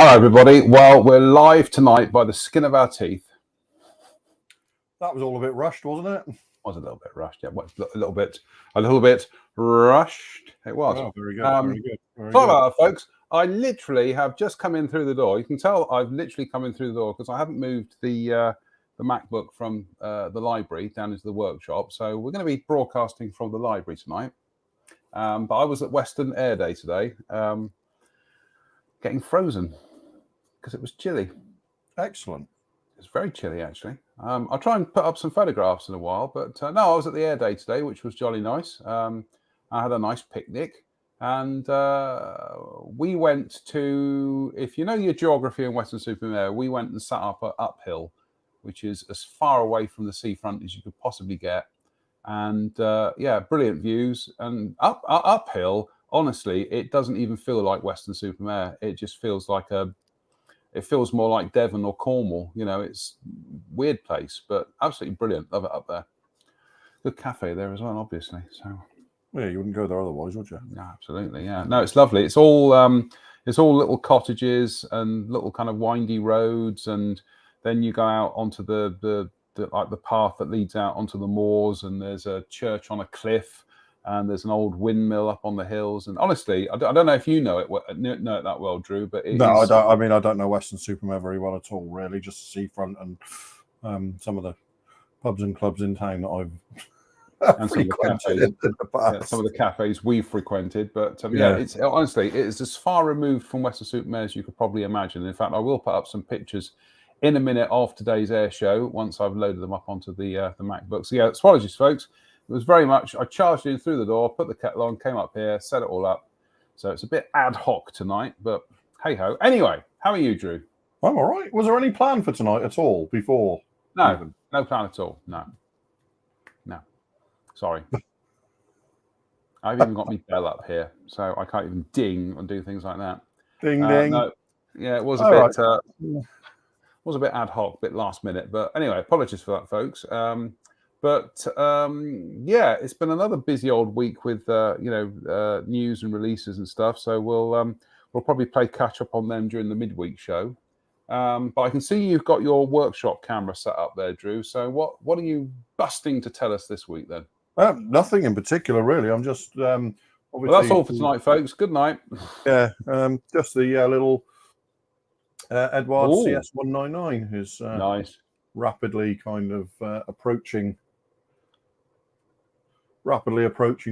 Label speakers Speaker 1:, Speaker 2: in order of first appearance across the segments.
Speaker 1: Hello, everybody. Well, we're live tonight by the skin of our teeth.
Speaker 2: That was all a bit rushed, wasn't it?
Speaker 1: Was a little bit rushed, yeah. A little bit rushed. It was.
Speaker 2: Oh, very good. Very good.
Speaker 1: Sorry about that, folks. I literally have just come in through the door. You can tell I've literally come in through the door because I haven't moved the MacBook from the library down into the workshop. So we're going to be broadcasting from the library tonight. But I was at Western Air Day today, getting frozen because it was chilly.
Speaker 2: Excellent.
Speaker 1: It's very chilly, actually. I'll try and put up some photographs in a while, but no, I was at the Air Day today, which was jolly nice. I had a nice picnic, and we went to, if you know your geography in Weston-super-Mare, we went and sat up uphill, which is as far away from the seafront as you could possibly get. And yeah, brilliant views. And uphill, honestly, it doesn't even feel like Weston-super-Mare. It just feels like it feels more like Devon or Cornwall. You know, it's a weird place, but absolutely brilliant. Love it up there. Good cafe there as well, obviously. So
Speaker 2: yeah, you wouldn't go there otherwise, would you?
Speaker 1: Yeah, absolutely. Yeah, no, it's lovely. It's all little cottages and little kind of windy roads, and then you go out onto the path that leads out onto the moors, and there's a church on a cliff. And there's an old windmill up on the hills. And honestly, I don't know if you know it that well, Drew. But
Speaker 2: I don't. I mean, I don't know Weston-super-Mare very well at all, really. Just the seafront and some of the pubs and clubs in town that I've frequented in the past.
Speaker 1: Yeah, some of the cafes we've frequented. But yeah, it's honestly, it's as far removed from Weston-super-Mare as you could probably imagine. In fact, I will put up some pictures in a minute of today's air show once I've loaded them up onto the MacBook. So yeah, apologies, folks. It was very much, I charged in through the door, put the kettle on, came up here, set it all up. So it's a bit ad hoc tonight, but hey-ho. Anyway, how are you, Drew?
Speaker 2: I'm all right. Was there any plan for tonight at all before?
Speaker 1: No, no plan at all. No. Sorry. I've even got my bell up here, so I can't even ding and do things like that.
Speaker 2: Ding, ding.
Speaker 1: No. Yeah, it was a bit ad hoc, a bit last minute. But anyway, apologies for that, folks. But yeah, it's been another busy old week with news and releases and stuff. So we'll probably play catch up on them during the midweek show. But I can see you've got your workshop camera set up there, Drew. So what are you busting to tell us this week then?
Speaker 2: Nothing in particular, really. I'm just obviously.
Speaker 1: Well, that's all for tonight, folks. Good night.
Speaker 2: Yeah, just the little Edward CS199 is
Speaker 1: nice,
Speaker 2: rapidly kind of approaching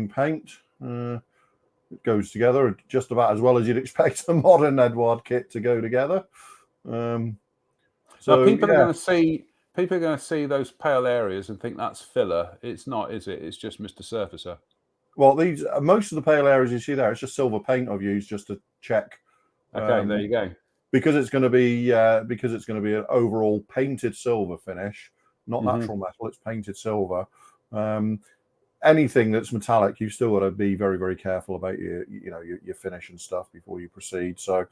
Speaker 2: paint. It goes together just about as well as you'd expect a modern Edward kit to go together.
Speaker 1: So people are going to see those pale areas and think that's filler. It's not, is it? It's just Mr. Surfacer.
Speaker 2: Well, these most of the pale areas you see there, it's just silver paint I've used just to check.
Speaker 1: Okay, there you go.
Speaker 2: Because it's going to be an overall painted silver finish, not natural metal. It's painted silver. Anything that's metallic, you've still got to be very, very careful about your finish and stuff before you proceed. So,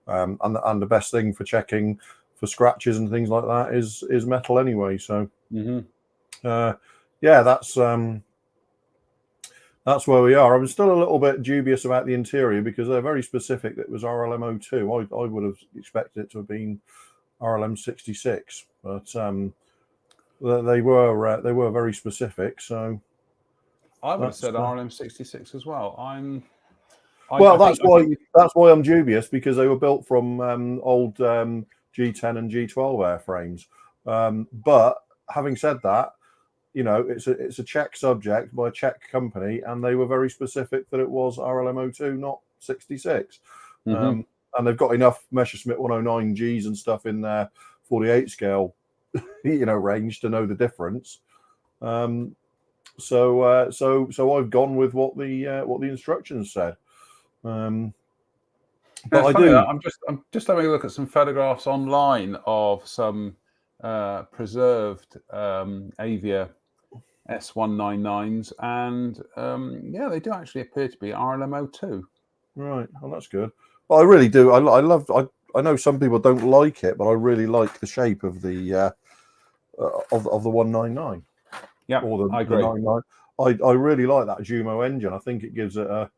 Speaker 2: and the best thing for checking for scratches and things like that is metal anyway. So, yeah, that's where we are. I'm still a little bit dubious about the interior because they're very specific. That was RLM02. I would have expected it to have been RLM66, but they were very specific. So.
Speaker 1: I would have said RLM66 as well.
Speaker 2: That's why I'm dubious, because they were built from old G10 and G12 airframes. But having said that, it's a Czech subject by a Czech company, and they were very specific that it was RLM02, not 66. And they've got enough Messerschmitt 109Gs and stuff in their 48 scale, range to know the difference. So I've gone with what the instructions said. But I do.
Speaker 1: I'm just having a look at some photographs online of some preserved Avia S199s, and yeah, they do actually appear to be RLMO2.
Speaker 2: Right. Well, that's good. But I really do. I know some people don't like it, but I really like the shape of the of the 199.
Speaker 1: Yeah,
Speaker 2: or
Speaker 1: I
Speaker 2: the
Speaker 1: agree.
Speaker 2: 99. I really like that Jumo engine. I think it gives it a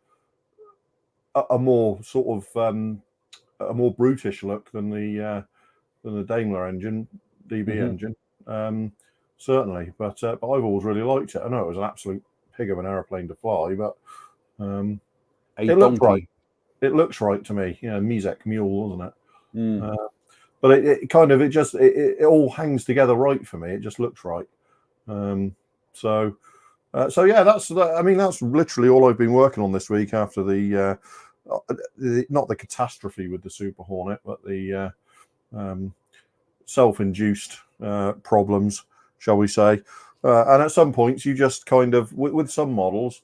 Speaker 2: more sort of a more brutish look than the Daimler engine, DB engine. Certainly, but I've always really liked it. I know it was an absolute pig of an aeroplane to fly, but it looked right. It looks right to me. You know, Mizek mule, wasn't it? But it kind of it all hangs together right for me. It just looks right. So yeah, that's literally all I've been working on this week after the not the catastrophe with the Super Hornet, but the self-induced problems, shall we say. And at some points, you just kind of, with some models,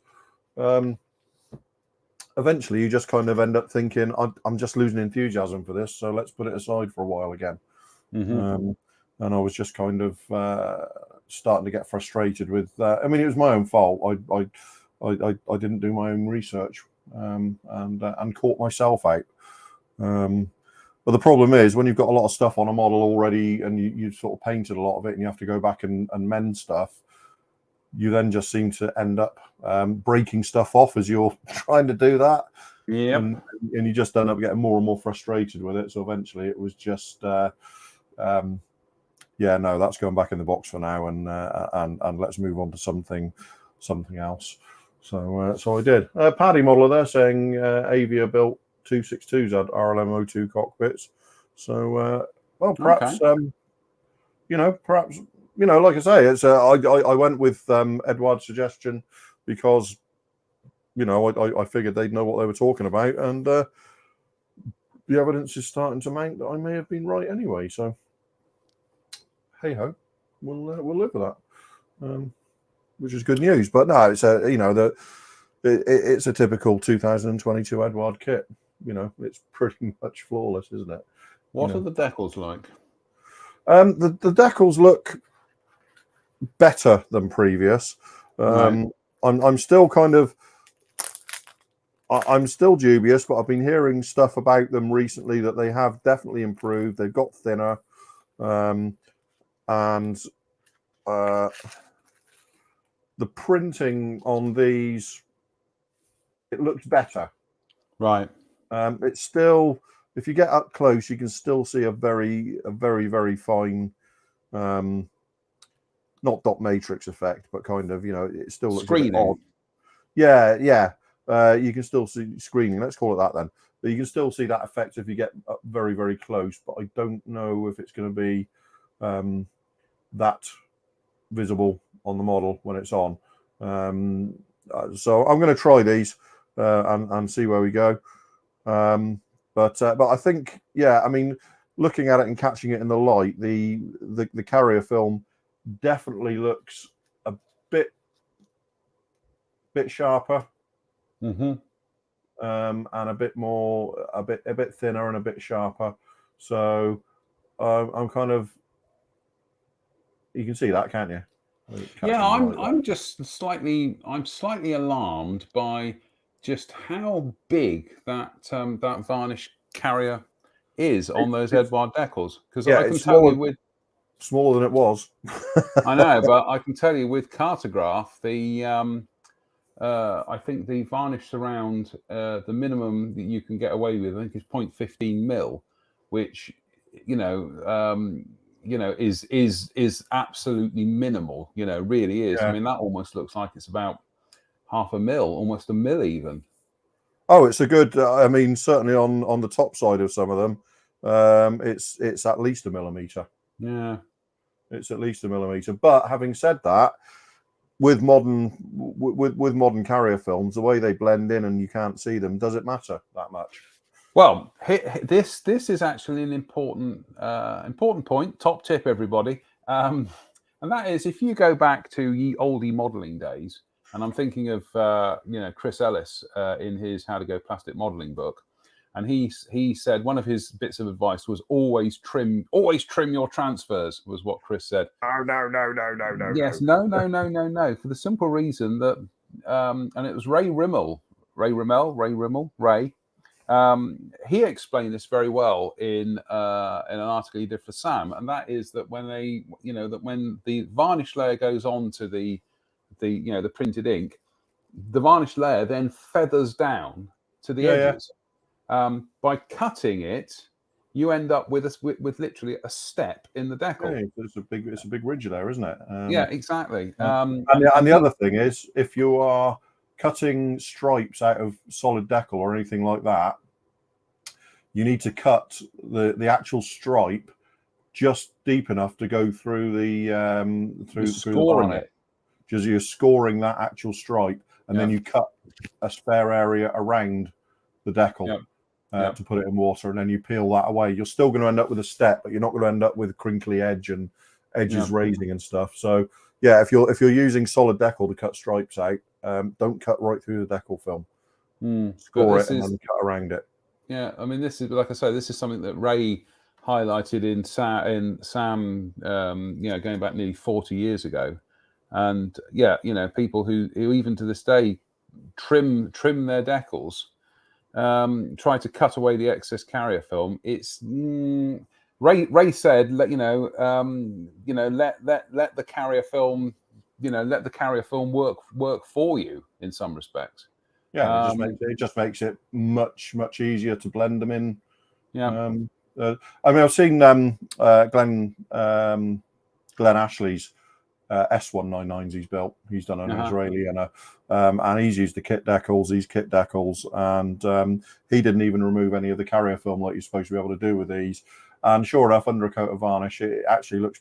Speaker 2: eventually you just kind of end up thinking, I'm just losing enthusiasm for this, so let's put it aside for a while again. And I was just kind of starting to get frustrated with that. I mean, it was my own fault. I didn't do my own research and caught myself out. But the problem is when you've got a lot of stuff on a model already and you've sort of painted a lot of it and you have to go back and mend stuff, you then just seem to end up breaking stuff off as you're trying to do that.
Speaker 1: Yeah.
Speaker 2: And you just end up getting more and more frustrated with it. So eventually it was just, yeah, no, that's going back in the box for now, and let's move on to something else. So I did. Paddy Modeler there saying Avia built 262s had RLMO2 cockpits. So well, perhaps perhaps like I say, it's I went with Edward's suggestion because I figured they'd know what they were talking about, and the evidence is starting to mount that I may have been right anyway. So hey ho, we'll live with that, which is good news. But no, it's it's a typical 2022 Edward kit. It's pretty much flawless, isn't it?
Speaker 1: What are the decals like?
Speaker 2: The decals look better than previous.
Speaker 1: Right.
Speaker 2: I'm still kind of I'm still dubious, but I've been hearing stuff about them recently that they have definitely improved. They've got thinner, and the printing on these, it looks better.
Speaker 1: Right.
Speaker 2: It's still, if you get up close, you can still see a very, very fine, not dot matrix effect, but kind of, it still looks a bit odd. Yeah. You can still see screening. Let's call it that then. But you can still see that effect if you get up very, very close. But I don't know if it's going to be that visible on the model when it's on. So I'm going to try these and see where we go. But I think, yeah, I mean, looking at it and catching it in the light, the carrier film definitely looks a bit sharper, and a bit more, a bit thinner and a bit sharper. So I'm kind of, you can see that, can't you?
Speaker 1: Yeah, I'm just slightly alarmed by just how big that that varnish carrier is on those Edward decals, because I can tell you with
Speaker 2: smaller than it was.
Speaker 1: I know, but I can tell you with Cartograph, the I think the varnish surround, the minimum that you can get away with, I think, is 0.15 mil, which is absolutely minimal. Really is. Yeah. I mean, that almost looks like it's about half a mil, almost a mil even.
Speaker 2: Oh, it's a good. I mean, certainly on the top side of some of them, it's at least a millimeter.
Speaker 1: Yeah,
Speaker 2: it's at least a millimeter. But having said that, with modern carrier films, the way they blend in and you can't see them, does it matter that much?
Speaker 1: Well, this is actually an important point. Top tip, everybody. And and that is if you go back to ye oldie modelling days, and I'm thinking of Chris Ellis in his How to Go Plastic Modelling book, and he said one of his bits of advice was always trim your transfers, was what Chris said.
Speaker 2: No.
Speaker 1: Yes, no, for the simple reason that and it was Ray Rimmel. He explained this very well in an article he did for Sam, and that is that when when the varnish layer goes on to the printed ink, the varnish layer then feathers down to the edges. By cutting it, you end up with literally a step in the decal.
Speaker 2: Yeah, it's a big ridge there, isn't it?
Speaker 1: Yeah, exactly.
Speaker 2: And the other thing is, if you are cutting stripes out of solid decal or anything like that, you need to cut the actual stripe just deep enough to go through the varnish. Just you're scoring that actual stripe, and then you cut a spare area around the decal to put it in water, and then you peel that away. You're still going to end up with a step, but you're not going to end up with a crinkly edge and edges raising and stuff. So yeah, if you're using solid decal to cut stripes out, don't cut right through the decal film. Score it and then cut around it.
Speaker 1: Yeah, I mean, this is, like I say, this is something that Ray highlighted in Sam, going back nearly 40 years ago. And people who even to this day trim their decals, try to cut away the excess carrier film. It's Ray said, let the carrier film, let the carrier film work for you in some respects.
Speaker 2: Yeah, it just makes it much easier to blend them in.
Speaker 1: Yeah.
Speaker 2: I mean, I've seen Glenn Ashley's S199s he's built. He's done an Israeli and he's used the these kit decals, and he didn't even remove any of the carrier film like you're supposed to be able to do with these. And sure enough, under a coat of varnish, it actually looks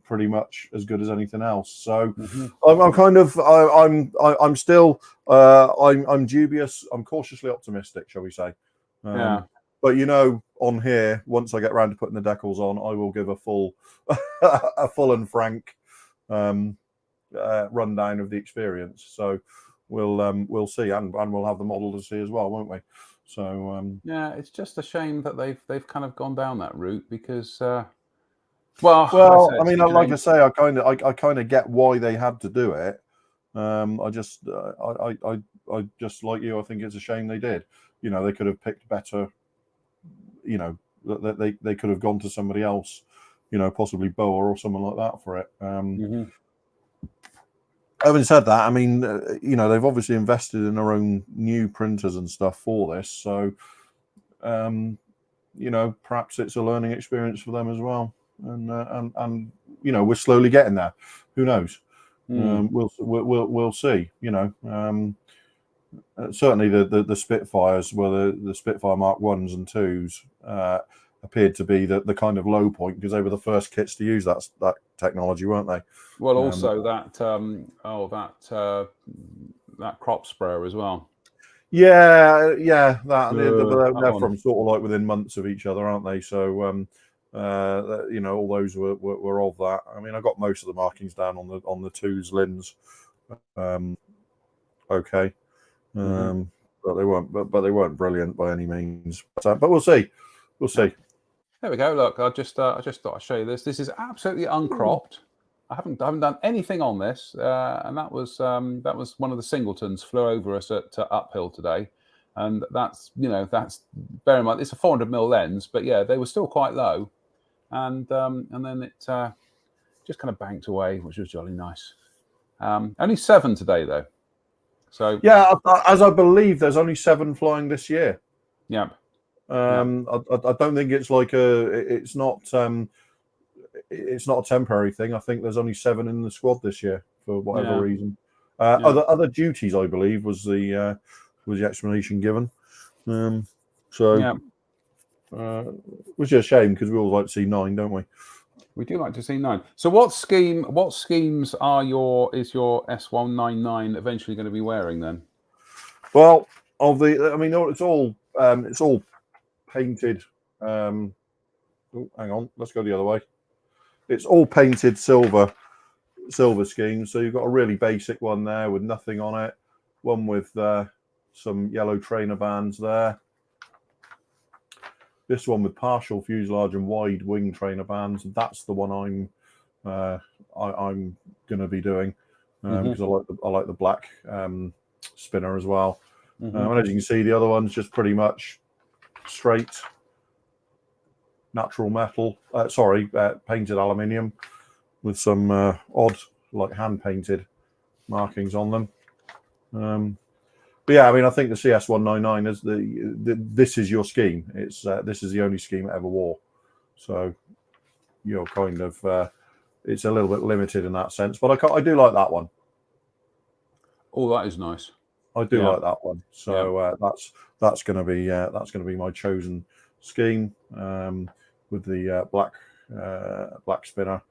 Speaker 2: pretty much as good as anything else. So I'm still I'm dubious. I'm cautiously optimistic, shall we say? But on here, once I get around to putting the decals on, I will give a full and frank rundown of the experience. So we'll see, and we'll have the model to see as well, won't we? So
Speaker 1: yeah, it's just a shame that they've kind of gone down that route because.
Speaker 2: I mean, like I say, I kind of get why they had to do it. I just like you. I think it's a shame they did. They could have picked better. They could have gone to somebody else. Possibly Boa or someone like that for it. Having said that, I mean, they've obviously invested in their own new printers and stuff for this, so perhaps it's a learning experience for them as well. And we're slowly getting there. Who knows? We'll see. Certainly the Spitfires, the Spitfire Mark 1s and 2s appeared to be the kind of low point because they were the first kits to use that technology, weren't they?
Speaker 1: Well, also that crop sprayer as well.
Speaker 2: Yeah, they're from sort of like within months of each other, aren't they? So all those were of that. I mean, I got most of the markings down on the 2s Lins. Okay. But they weren't brilliant by any means. But we'll see.
Speaker 1: There we go. Look, I just thought I'd show you this. This is absolutely uncropped. I haven't done anything on this, and that was one of the singletons flew over us at Uphill today, and that's bear in mind it's a 400mm lens, but yeah, they were still quite low, and then it just kind of banked away, which was jolly nice. Only 7 today though. So
Speaker 2: yeah, as I believe, there's only 7 flying this year.
Speaker 1: Yeah.
Speaker 2: I don't think it's like it's not a temporary thing. I think there's only 7 in the squad this year for whatever reason. Other duties, I believe, was the explanation given. Which is a shame because we all like to see 9, don't we?
Speaker 1: We do like to see 9. So what schemes is your S199 eventually going to be wearing then?
Speaker 2: Well, it's all painted. Hang on, let's go the other way. it's all painted silver schemes. So you've got a really basic one there with nothing on it. One with some yellow trainer bands there. This one with partial fuselage and wide wing trainer bands. That's the one I'm going to be doing because I like the black spinner as well. And as you can see, the other one's just pretty much straight natural metal. Painted aluminium with some odd, like hand painted markings on them. But yeah, I mean, I think the CS199 is this is your scheme. It's this is the only scheme it ever wore, so you're kind of it's a little bit limited in that sense. But I do like that one.
Speaker 1: Oh, that is nice.
Speaker 2: I do like that one. So that's going to be my chosen scheme with the black spinner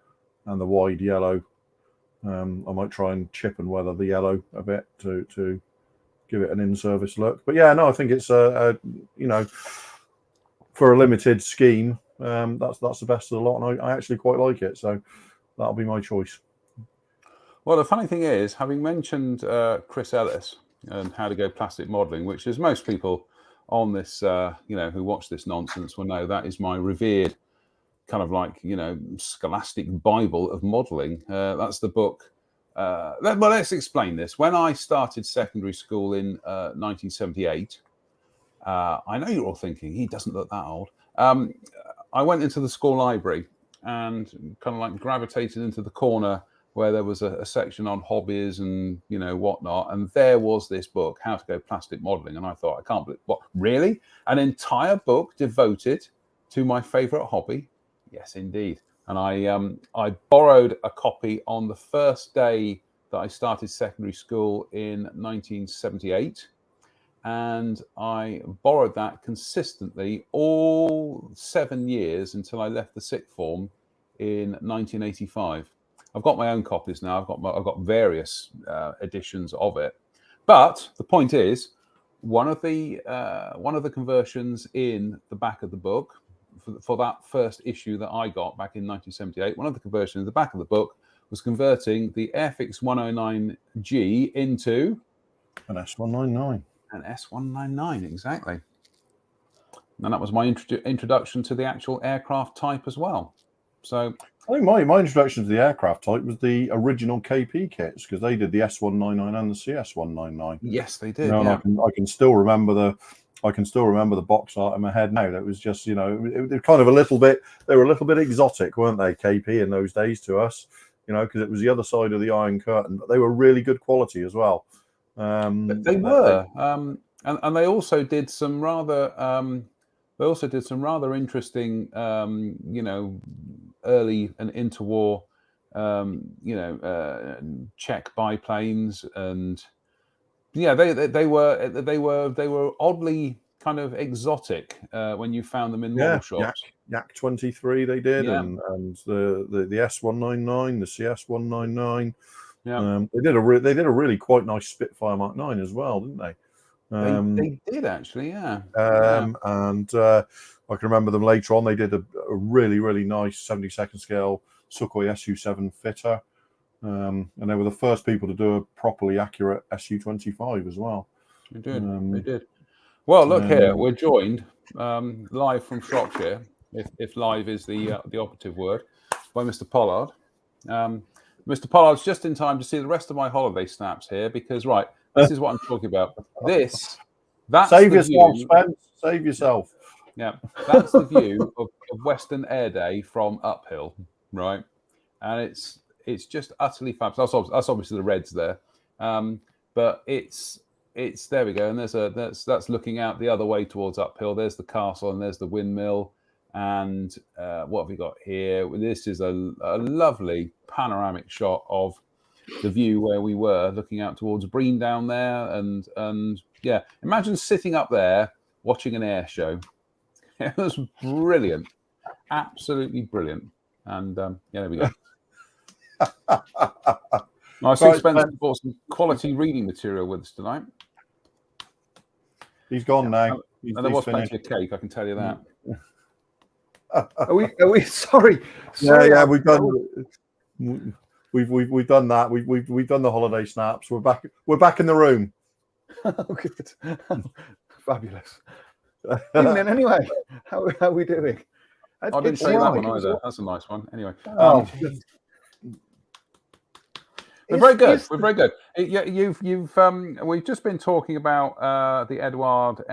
Speaker 2: and the wide yellow. I might try and chip and weather the yellow a bit to give it an in-service look. But yeah, no, I think it's for a limited scheme, that's the best of the lot, and I actually quite like it. So that'll be my choice.
Speaker 1: Well, the funny thing is, having mentioned Chris Ellis and How to Go Plastic Modelling, which is most people on this, who watch this nonsense will know that is my revered kind of like, scholastic Bible of modelling. That's the book. Well, let's explain this. When I started secondary school in 1978, I know you're all thinking, he doesn't look that old. I went into the school library and kind of like gravitated into the corner where there was a section on hobbies and, whatnot. And there was this book, How to Go Plastic Modelling. And I thought, I can't believe, what, really? An entire book devoted to my favourite hobby? Yes, indeed. And I borrowed a copy on the first day that I started secondary school in 1978. And I borrowed that consistently all 7 years until I left the sixth form in 1985. I've got my own copies now. I've got various editions of it. But the point is, one of the conversions in the back of the book for that first issue that I got back in 1978, one of the conversions in the back of the book was converting the Airfix 109G into
Speaker 2: an S199.
Speaker 1: An S199, exactly. And that was my introduction to the actual aircraft type as well. So
Speaker 2: I think my introduction to the aircraft type was the original KP kits, because they did the S199 and the CS199.
Speaker 1: Yes, they did.
Speaker 2: And I can still remember the box art in my head now. That was just, it was kind of a little bit. They were a little bit exotic, weren't they? KP in those days to us, because it was the other side of the Iron Curtain. But they were really good quality as well.
Speaker 1: They were, and they also did some rather. Interesting, early and interwar, Czech biplanes, and they were oddly kind of exotic when you found them in model shops.
Speaker 2: Yak 23 they did, and the S199, the CS199. Yeah, they did a really quite nice Spitfire Mark 9 as well, didn't they?
Speaker 1: They did actually, yeah.
Speaker 2: And I can remember them later on. They did a really, really nice 72nd scale Sukhoi Su-7 fitter, and they were the first people to do a properly accurate Su-25 as well.
Speaker 1: They did. They did. Well, look here, we're joined live from Shropshire, if live is the operative word, by Mr. Pollard. Mr. Pollard's just in time to see the rest of my holiday snaps here, because this is what I'm talking about. That's
Speaker 2: save yourself, Spence. Save yourself.
Speaker 1: Yeah, that's the view of Western Air Day from uphill, right? And it's just utterly fabulous. That's obviously the Reds there, but it's there we go. And that's looking out the other way towards uphill. There's the castle and there's the windmill. And what have we got here? This is a lovely panoramic shot of the view where we were, looking out towards Breen down there, and yeah, imagine sitting up there watching an air show. It was brilliant, absolutely brilliant. And there we go. I see Spencer bought some quality reading material with us tonight.
Speaker 2: He's gone now.
Speaker 1: And there was plenty of cake, I can tell you that.
Speaker 3: Are we sorry?
Speaker 2: Yeah, we've done. We've done that. We've done the holiday snaps. We're back in the room.
Speaker 3: Oh, good. Fabulous. Evening, anyway. How are we doing?
Speaker 1: I didn't see that one either. That's a nice one. Anyway. We're very good. We're very good. We've just been talking about the Eduard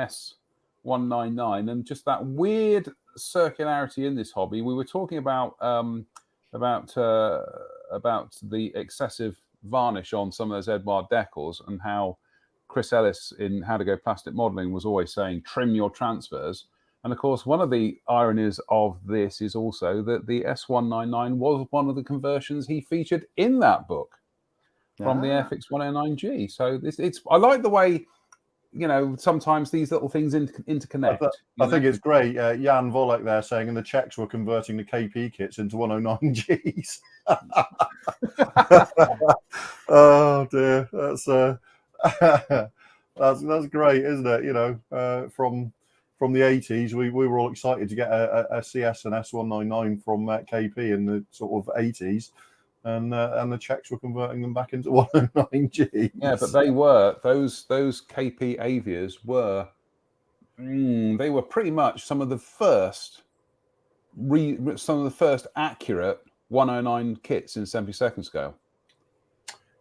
Speaker 1: S199 and just that weird circularity in this hobby. We were talking about the excessive varnish on some of those Eduard decals and how Chris Ellis in How to Go Plastic Modeling was always saying trim your transfers. And of course, one of the ironies of this is also that the S199 was one of the conversions he featured in that book from the Airfix 109G. So I like the way, sometimes these little things interconnect.
Speaker 2: I think it's great. Jan Volek there saying, and the Czechs were converting the KP kits into 109Gs. Oh dear, that's great, isn't it? From the 80s, we were all excited to get a CS and S199 from KP in the sort of 80s. And the Czechs were converting them back into 109Gs.
Speaker 1: Yeah, but they were those KP Avias were they were pretty much some of the first accurate 109 kits in 72nd scale.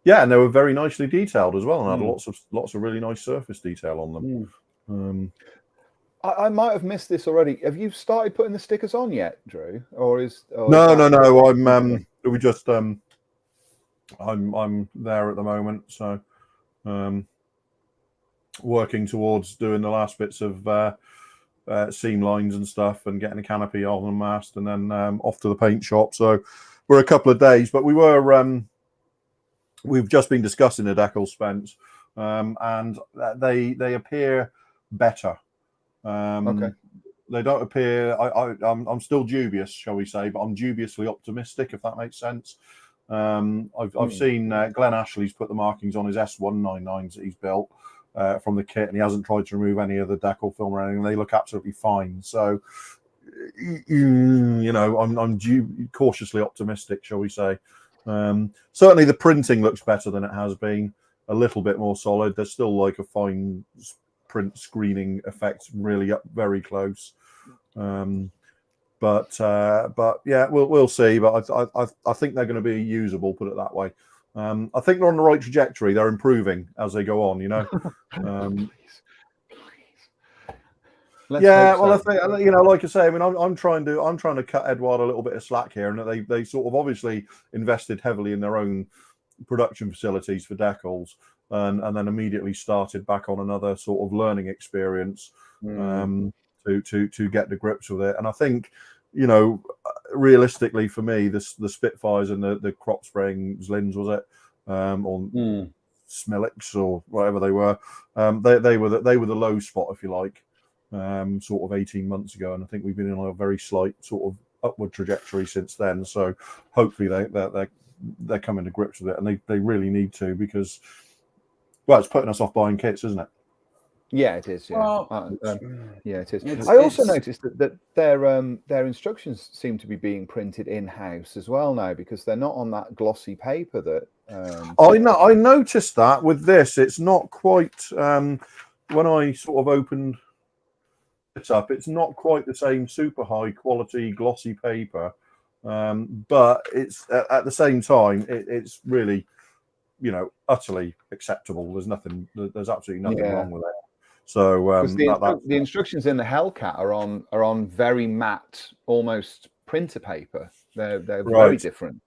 Speaker 2: Yeah, and they were very nicely detailed as well, and had lots of really nice surface detail on them.
Speaker 3: I might have missed this already. Have you started putting the stickers on yet, Drew?
Speaker 2: No. We just I'm there at the moment, so working towards doing the last bits of seam lines and stuff, and getting a canopy on and mast, and then off to the paint shop. So we're a couple of days, but we've just been discussing the decals, Spence, and they appear better.
Speaker 3: Okay.
Speaker 2: They don't appear. I'm still dubious, shall we say, but I'm dubiously optimistic, if that makes sense. I've seen Glenn Ashley's put the markings on his S199s that he's built from the kit, and he hasn't tried to remove any of the decal film or anything. They look absolutely fine. So, I'm cautiously optimistic, shall we say. Certainly, the printing looks better than it has been. A little bit more solid. There's still like a fine print screening effect, really up very close. But yeah, we'll see. But I think they're going to be usable, put it that way. I think they're on the right trajectory. They're improving as they go on. Yeah, well, I think, like I say, I mean, I'm trying to cut Eduard a little bit of slack here, and they sort of obviously invested heavily in their own production facilities for decals, and then immediately started back on another sort of learning experience to get the grips with it. And I think, realistically for me, the Spitfires and the crop spraying Zlins, was it, or Smilix or whatever they were, they were the low spot, if you like. Sort of 18 months ago, and I think we've been on a very slight sort of upward trajectory since then. So hopefully they're coming to grips with it, and they really need to, because, well, it's putting us off buying kits, isn't it?
Speaker 3: Yeah, it is. Yeah, yeah, it is. I also noticed that their instructions seem to be being printed in house as well now, because they're not on that glossy paper that.
Speaker 2: I noticed that with this, it's not quite. When I sort of opened it up, it's not quite the same super high quality glossy paper, but it's at the same time it's really, utterly acceptable. There's absolutely nothing wrong with it. So
Speaker 3: the instructions in the Hellcat are on very matte, almost printer paper. They're very different.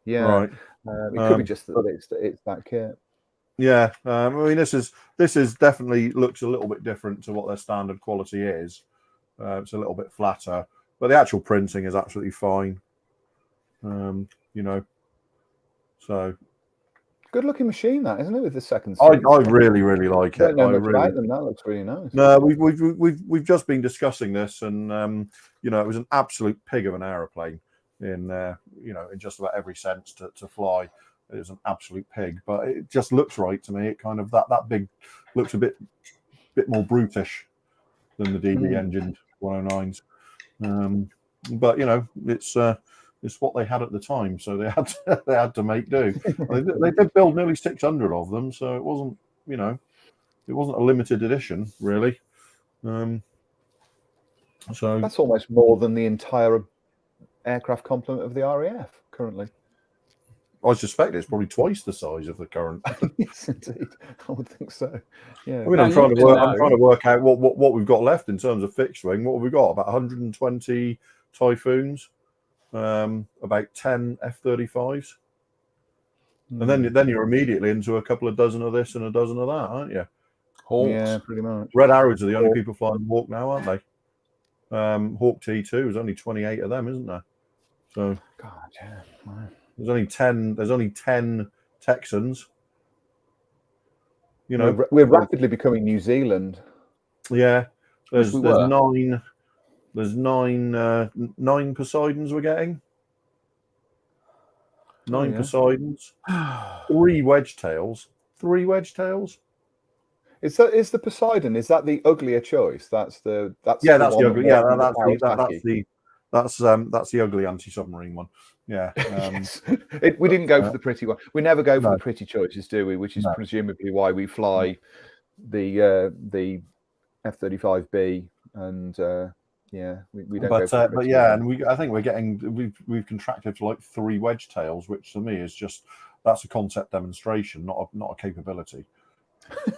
Speaker 3: Yeah, right. It could be just that it's that kit.
Speaker 2: Yeah, I mean, this is definitely looks a little bit different to what their standard quality is. It's a little bit flatter, but the actual printing is absolutely fine. So
Speaker 3: good looking machine, that, isn't it? With the second,
Speaker 2: I really like it.
Speaker 3: I don't know much about them. That looks really nice.
Speaker 2: No, we've just been discussing this, and it was an absolute pig of an aeroplane in in just about every sense to fly. It was an absolute pig, but it just looks right to me. It kind of that big looks a bit more brutish than the DB engined 109s. But it's what they had at the time, so they had to make do. They did build nearly 600 of them, so it wasn't a limited edition really. So
Speaker 3: that's almost more than the entire aircraft complement of the RAF currently.
Speaker 2: I suspect it's probably twice the size of the current.
Speaker 3: Yes, indeed, I would think so. Yeah,
Speaker 2: I mean, I'm trying to work out what we've got left in terms of fixed wing. What have we got? About 120 Typhoons, about 10 F-35s, and then you're immediately into a couple of dozen of this and a dozen of that, aren't you?
Speaker 1: Hawks.
Speaker 3: Yeah, pretty much.
Speaker 2: Red Arrows are the only people flying Hawk now, aren't they? Hawk T2, there's only 28 of them, isn't there? So
Speaker 3: God, yeah. Wow.
Speaker 2: There's only 10 Texans.
Speaker 3: We're rapidly becoming New Zealand.
Speaker 2: Yeah. There's 9 Poseidons we're getting. 9 Poseidons. 3 wedge tails. 3 wedge tails.
Speaker 3: Is the Poseidon? Is that the uglier choice? That's the ugly.
Speaker 2: That's the ugly anti-submarine one. Yeah.
Speaker 3: Yes. We didn't go for the pretty one. We never go for the pretty choices, do we? Which is presumably why we fly the F-35B and we don't. I think we've contracted for like 3 wedge tails, which to me is that's a concept demonstration, not a capability.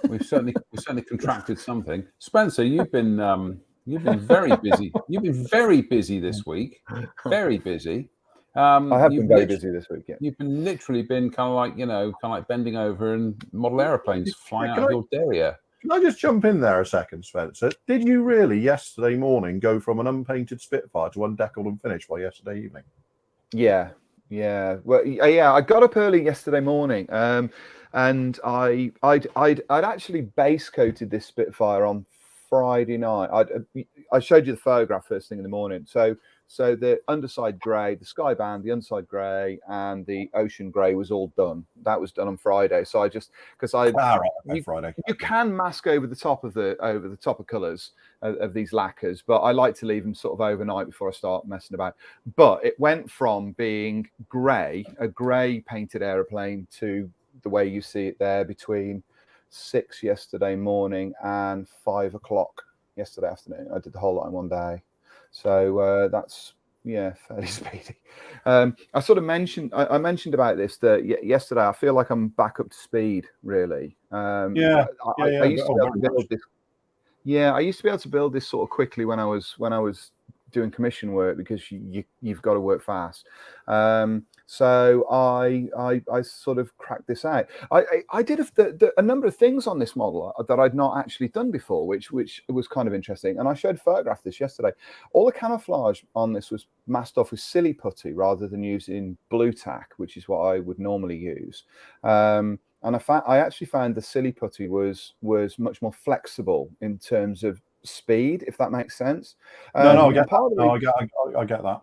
Speaker 1: We've certainly contracted something. Spencer, you've been very busy. You've been very busy this week. Very busy.
Speaker 3: I have been very busy this week. Yeah.
Speaker 1: You've literally been kind of like bending over and model airplanes flying out of your derrière.
Speaker 2: Can I just jump in there a second, Spencer? Did you really yesterday morning go from an unpainted Spitfire to undeckled and finished by yesterday evening?
Speaker 3: Yeah. Well, I got up early yesterday morning, and I'd actually base coated this Spitfire on Friday night. I showed you the photograph first thing in the morning. So the underside grey, the sky band, the underside grey, and the ocean grey was all done. That was done on Friday. So Friday. You can mask over the top of colours of these lacquers, but I like to leave them sort of overnight before I start messing about. But it went from being grey, a grey painted aeroplane, to the way you see it there between 6 yesterday morning and 5 o'clock yesterday afternoon. I did the whole lot in one day. So that's fairly speedy. I sort of mentioned about this that yesterday. I feel like I'm back up to speed, really. I used to be able to build this. Yeah, I used to be able to build this sort of quickly when I was doing commission work, because you've got to work fast. So I sort of cracked this out. I did a number of things on this model that I'd not actually done before, which was kind of interesting. And I photographed this yesterday. All the camouflage on this was masked off with silly putty rather than using blue tack, which is what I would normally use. And I actually found the silly putty was much more flexible in terms of speed, if that makes sense.
Speaker 2: I get that.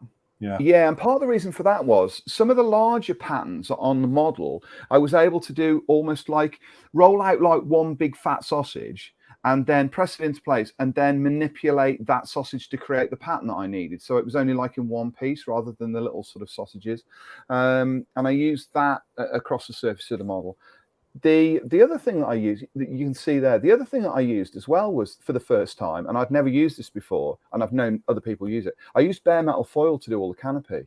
Speaker 3: Yeah, and part of the reason for that was some of the larger patterns on the model, I was able to do almost like roll out like one big fat sausage and then press it into place and then manipulate that sausage to create the pattern that I needed. So it was only like in one piece rather than the little sort of sausages. And I used that across the surface of the model. The other thing that I used, you can see there, the other thing that I used as well was, for the first time, and I'd never used this before, and I've known other people use it, I used bare metal foil to do all the canopy.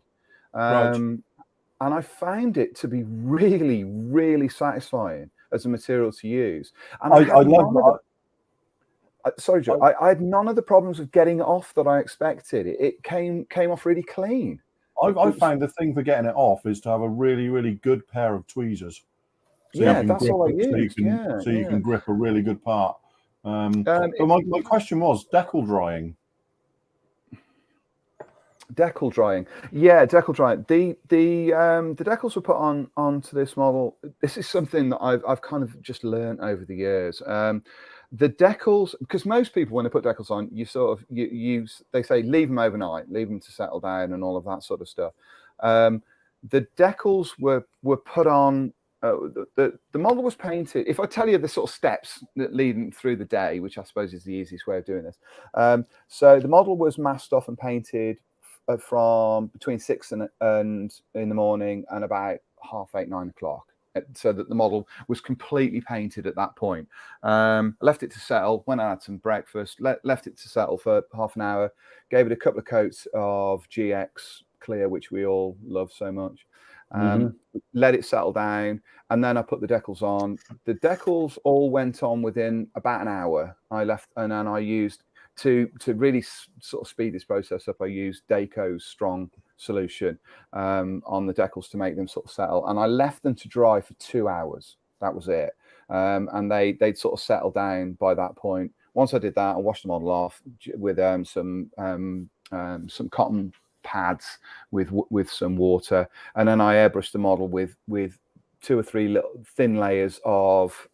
Speaker 3: And I found it to be really, really satisfying as a material to use. And I love that. Sorry, Joe, I had none of the problems of getting it off that I expected. It came off really clean.
Speaker 2: I found the thing for getting it off is to have a really, really good pair of tweezers.
Speaker 3: So that's all I used.
Speaker 2: So you can grip a really good part. But my question was decal drying.
Speaker 3: Decal drying. Yeah, decal drying. The decals were put onto this model. This is something that I've kind of just learned over the years. The decals, because most people, when they put decals on, they say leave them overnight, leave them to settle down and all of that sort of stuff. The decals were put on. The model was painted. If I tell you the sort of steps that lead through the day, which I suppose is the easiest way of doing this. So the model was masked off and painted from between 6 and in the morning and about 8:30, 9 o'clock, so that the model was completely painted at that point. Left it to settle, went out, had some breakfast, left it to settle for half an hour, gave it a couple of coats of GX clear, which we all love so much. Let it settle down, and then I put the decals on. The decals all went on within about an hour. I left, and then I used to really sort of speed this process up. I used Daco's strong solution on the decals to make them sort of settle, and I left them to dry for 2 hours. That was it, and they'd sort of settled down by that point. Once I did that, I washed the model off with some cotton pads with some water, and then I airbrushed the model with 2 or 3 little thin layers of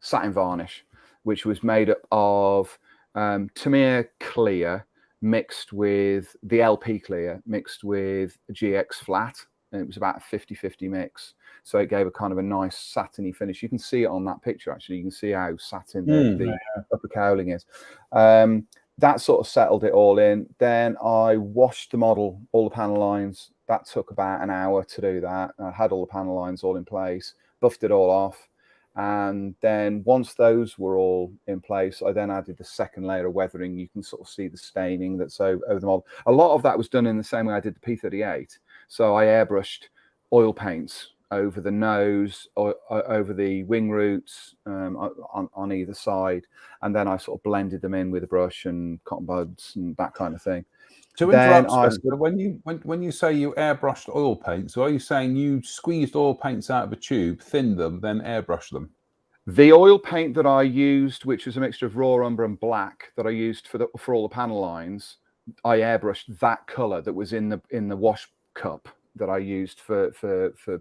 Speaker 3: satin varnish, which was made up of Tamiya clear mixed with the LP clear mixed with GX flat, and it was about a 50-50 mix, so it gave a kind of a nice satiny finish. You can see it on that picture, actually. You can see how satin the upper cowling is. That sort of settled it all in. Then I washed the model, all the panel lines. That took about an hour to do that. I had all the panel lines all in place, buffed it all off. And then once those were all in place, I then added the second layer of weathering. You can sort of see the staining that's over the model. A lot of that was done in the same way I did the P38. So I airbrushed oil paints over the nose, or over the wing roots, on either side, and then I sort of blended them in with a brush and cotton buds and that kind of thing.
Speaker 1: To interrupt, Spencer, when you say you airbrushed oil paints, are you saying you squeezed oil paints out of a tube, thinned them, then airbrushed them?
Speaker 3: The oil paint that I used, which was a mixture of raw umber and black, that I used for all the panel lines, I airbrushed that color that was in the wash cup that I used for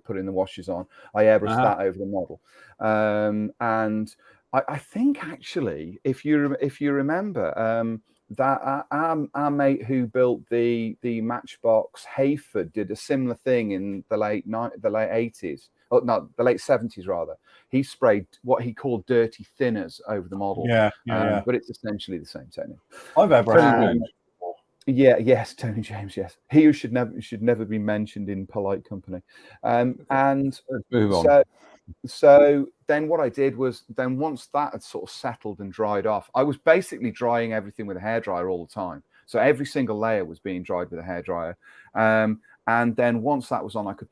Speaker 3: putting the washes on. I airbrushed that over the model, and I think actually, if you remember, that our mate who built the Matchbox Hayford did a similar thing in the late 80s. Oh, no, the late 70s rather. He sprayed what he called dirty thinners over the model. But it's essentially the same technique.
Speaker 2: I've airbrushed.
Speaker 3: Yes, Tony James. Yes, he who should never be mentioned in polite company. And let's move on. So then what I did was, then once that had sort of settled and dried off, I was basically drying everything with a hairdryer all the time. So every single layer was being dried with a hairdryer. And then once that was on, I could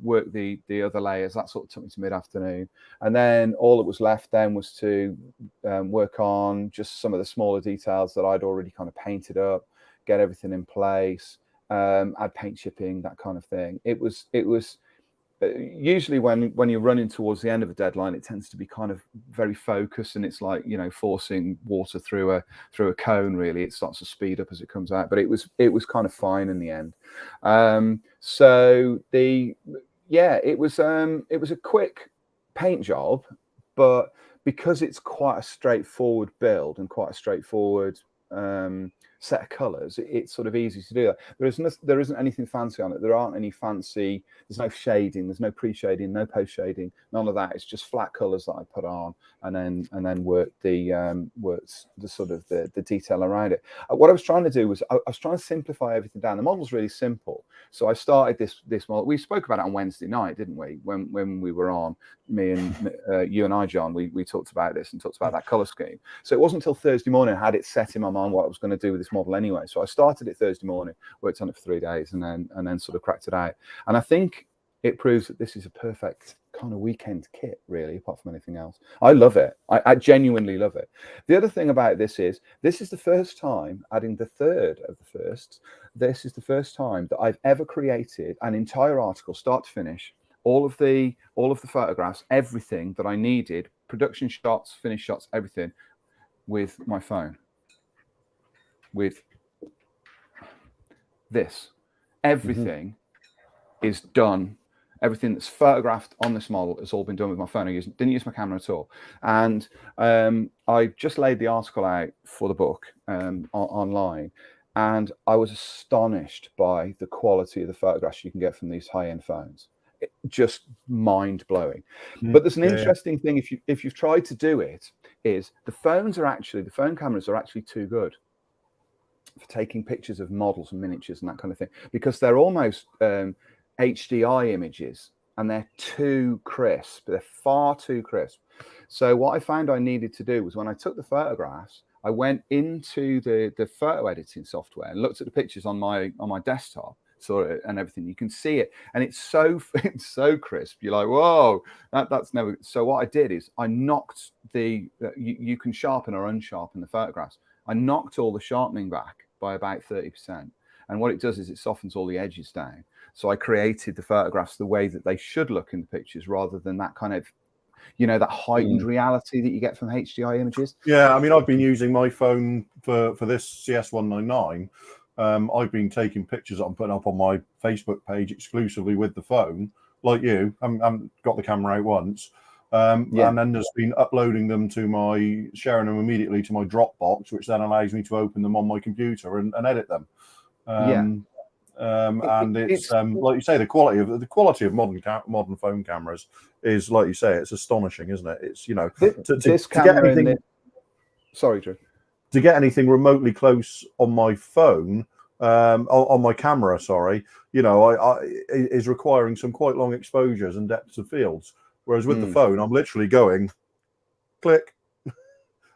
Speaker 3: work the other layers. That sort of took me to mid-afternoon. And then all that was left then was to work on just some of the smaller details that I'd already kind of painted up, get everything in place, add paint chipping, that kind of thing. It was usually when you're running towards the end of a deadline, it tends to be kind of very focused, and it's like, forcing water through a cone. Really, it starts to speed up as it comes out, but it was kind of fine in the end. So it was a quick paint job, but because it's quite a straightforward build and quite a straightforward set of colors, it's sort of easy to do that. There isn't anything fancy on it. There aren't any fancy. There's no shading. There's no pre-shading. No post-shading. None of that. It's just flat colors that I put on, and then work the sort of the detail around it. What I was trying to do was I was trying to simplify everything down. The model's really simple, so I started this model. We spoke about it on Wednesday night, didn't we? When we were on, me and you and I, John, we talked about this and talked about that color scheme. So it wasn't until Thursday morning I had it set in my mind what I was going to do with this model anyway. So I started it Thursday morning, worked on it for 3 days, and then sort of cracked it out. And I think it proves that this is a perfect kind of weekend kit, really, apart from anything else. I love it. I genuinely love it. The other thing about this is the first time, adding the third of the firsts, this is the first time that I've ever created an entire article, start to finish, all of the photographs, everything that I needed, production shots, finished shots, everything, with my phone. With this, everything is done. Everything that's photographed on this model has all been done with my phone. I didn't use my camera at all. And I just laid the article out for the book online, and I was astonished by the quality of the photographs you can get from these high-end phones. Just mind-blowing. But there's an interesting thing, if you've tried to do it, is the phone cameras are actually too good. for taking pictures of models and miniatures and that kind of thing, because they're almost HDI images and they're too crisp. They're far too crisp. So what I found I needed to do was, when I took the photographs, I went into the photo editing software and looked at the pictures on my desktop, saw it and everything. You can see it, and it's so crisp. You're like, whoa, that's never. So what I did is I knocked you can sharpen or unsharpen the photographs. I knocked all the sharpening back by about 30%, and what it does is it softens all the edges down. So I created the photographs the way that they should look in the pictures, rather than that kind of, that heightened reality that you get from HDI images.
Speaker 2: Yeah, I mean, I've been using my phone for this CS199. I've been taking pictures that I'm putting up on my Facebook page exclusively with the phone, like you. I haven't got the camera out once. And then just been uploading them sharing them immediately to my Dropbox, which then allows me to open them on my computer and edit them. And it's like you say, the quality of modern phone cameras is, like you say, it's astonishing, isn't it? It's to get anything.
Speaker 3: Sorry, Drew.
Speaker 2: To get anything remotely close on my phone, on my camera, sorry, is requiring some quite long exposures and depths of fields. Whereas with the phone, I'm literally going, click,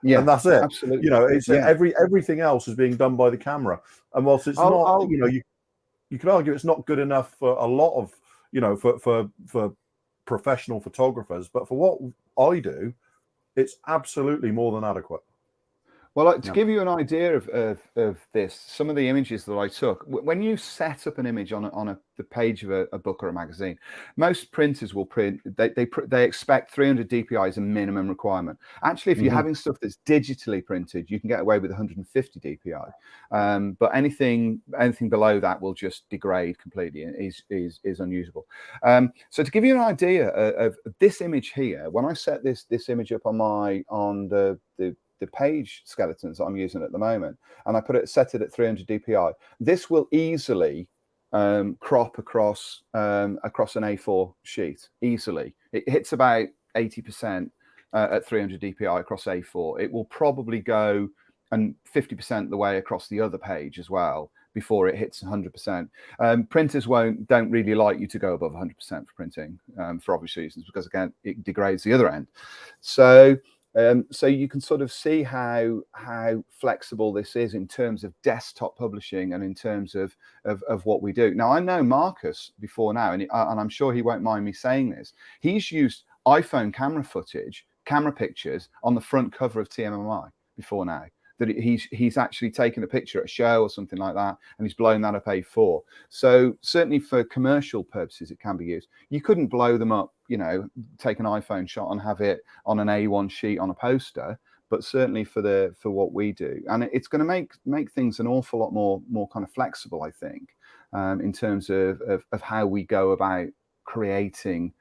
Speaker 2: and that's it.
Speaker 3: Absolutely.
Speaker 2: It's everything else is being done by the camera. And whilst it's not, you could argue it's not good enough for a lot of, for professional photographers, but for what I do, it's absolutely more than adequate.
Speaker 3: Well, to give you an idea of this, some of the images that I took, when you set up an image on the page of a book or a magazine, most printers will print. They expect 300 DPI as a minimum requirement. Actually, if you're having stuff that's digitally printed, you can get away with 150 DPI. But anything below that will just degrade completely and is unusable. So to give you an idea of this image here, when I set this image up on the page skeletons that I'm using at the moment, and I set it at 300 DPI, this will easily crop across an A4 sheet easily. It hits about 80% at 300 DPI across A4. It will probably go and 50% the way across the other page as well before it hits 100%. Printers don't really like you to go above 100% for printing for obvious reasons, because again, it degrades the other end. So you can sort of see how flexible this is in terms of desktop publishing and in terms of what we do. Now, I know Marcus before now, and I'm sure he won't mind me saying this. He's used iPhone camera pictures on the front cover of TMMI before now. That he's actually taken a picture at a show or something like that, and he's blown that up A4. So certainly for commercial purposes, it can be used. You couldn't blow them up, take an iPhone shot and have it on an A1 sheet on a poster, but certainly for what we do, and it's going to make things an awful lot more kind of flexible, I think, in terms of how we go about creating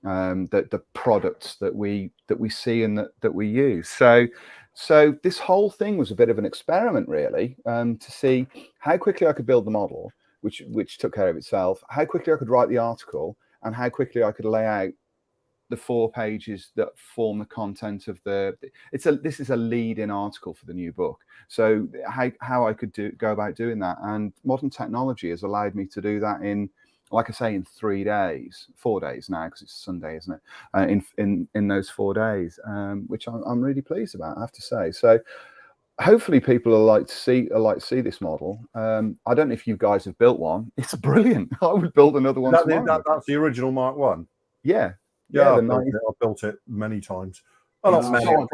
Speaker 3: the products that we see and that we use. So this whole thing was a bit of an experiment, really, to see how quickly I could build the model, which took care of itself, how quickly I could write the article, and how go out the 4 pages that form the content of this is a lead-in article for the new book. So how I could go about doing that, and modern technology has allowed me to do that in, like I say, in 4 days now, because it's Sunday, isn't it? In those 4 days, which I'm really pleased about, I have to say. So hopefully people are like to see this model. I don't know if you guys have built one. It's brilliant. I would build another one.
Speaker 2: That's the original Mark 1.
Speaker 3: Yeah.
Speaker 2: I've built it many times. Well, not many. I've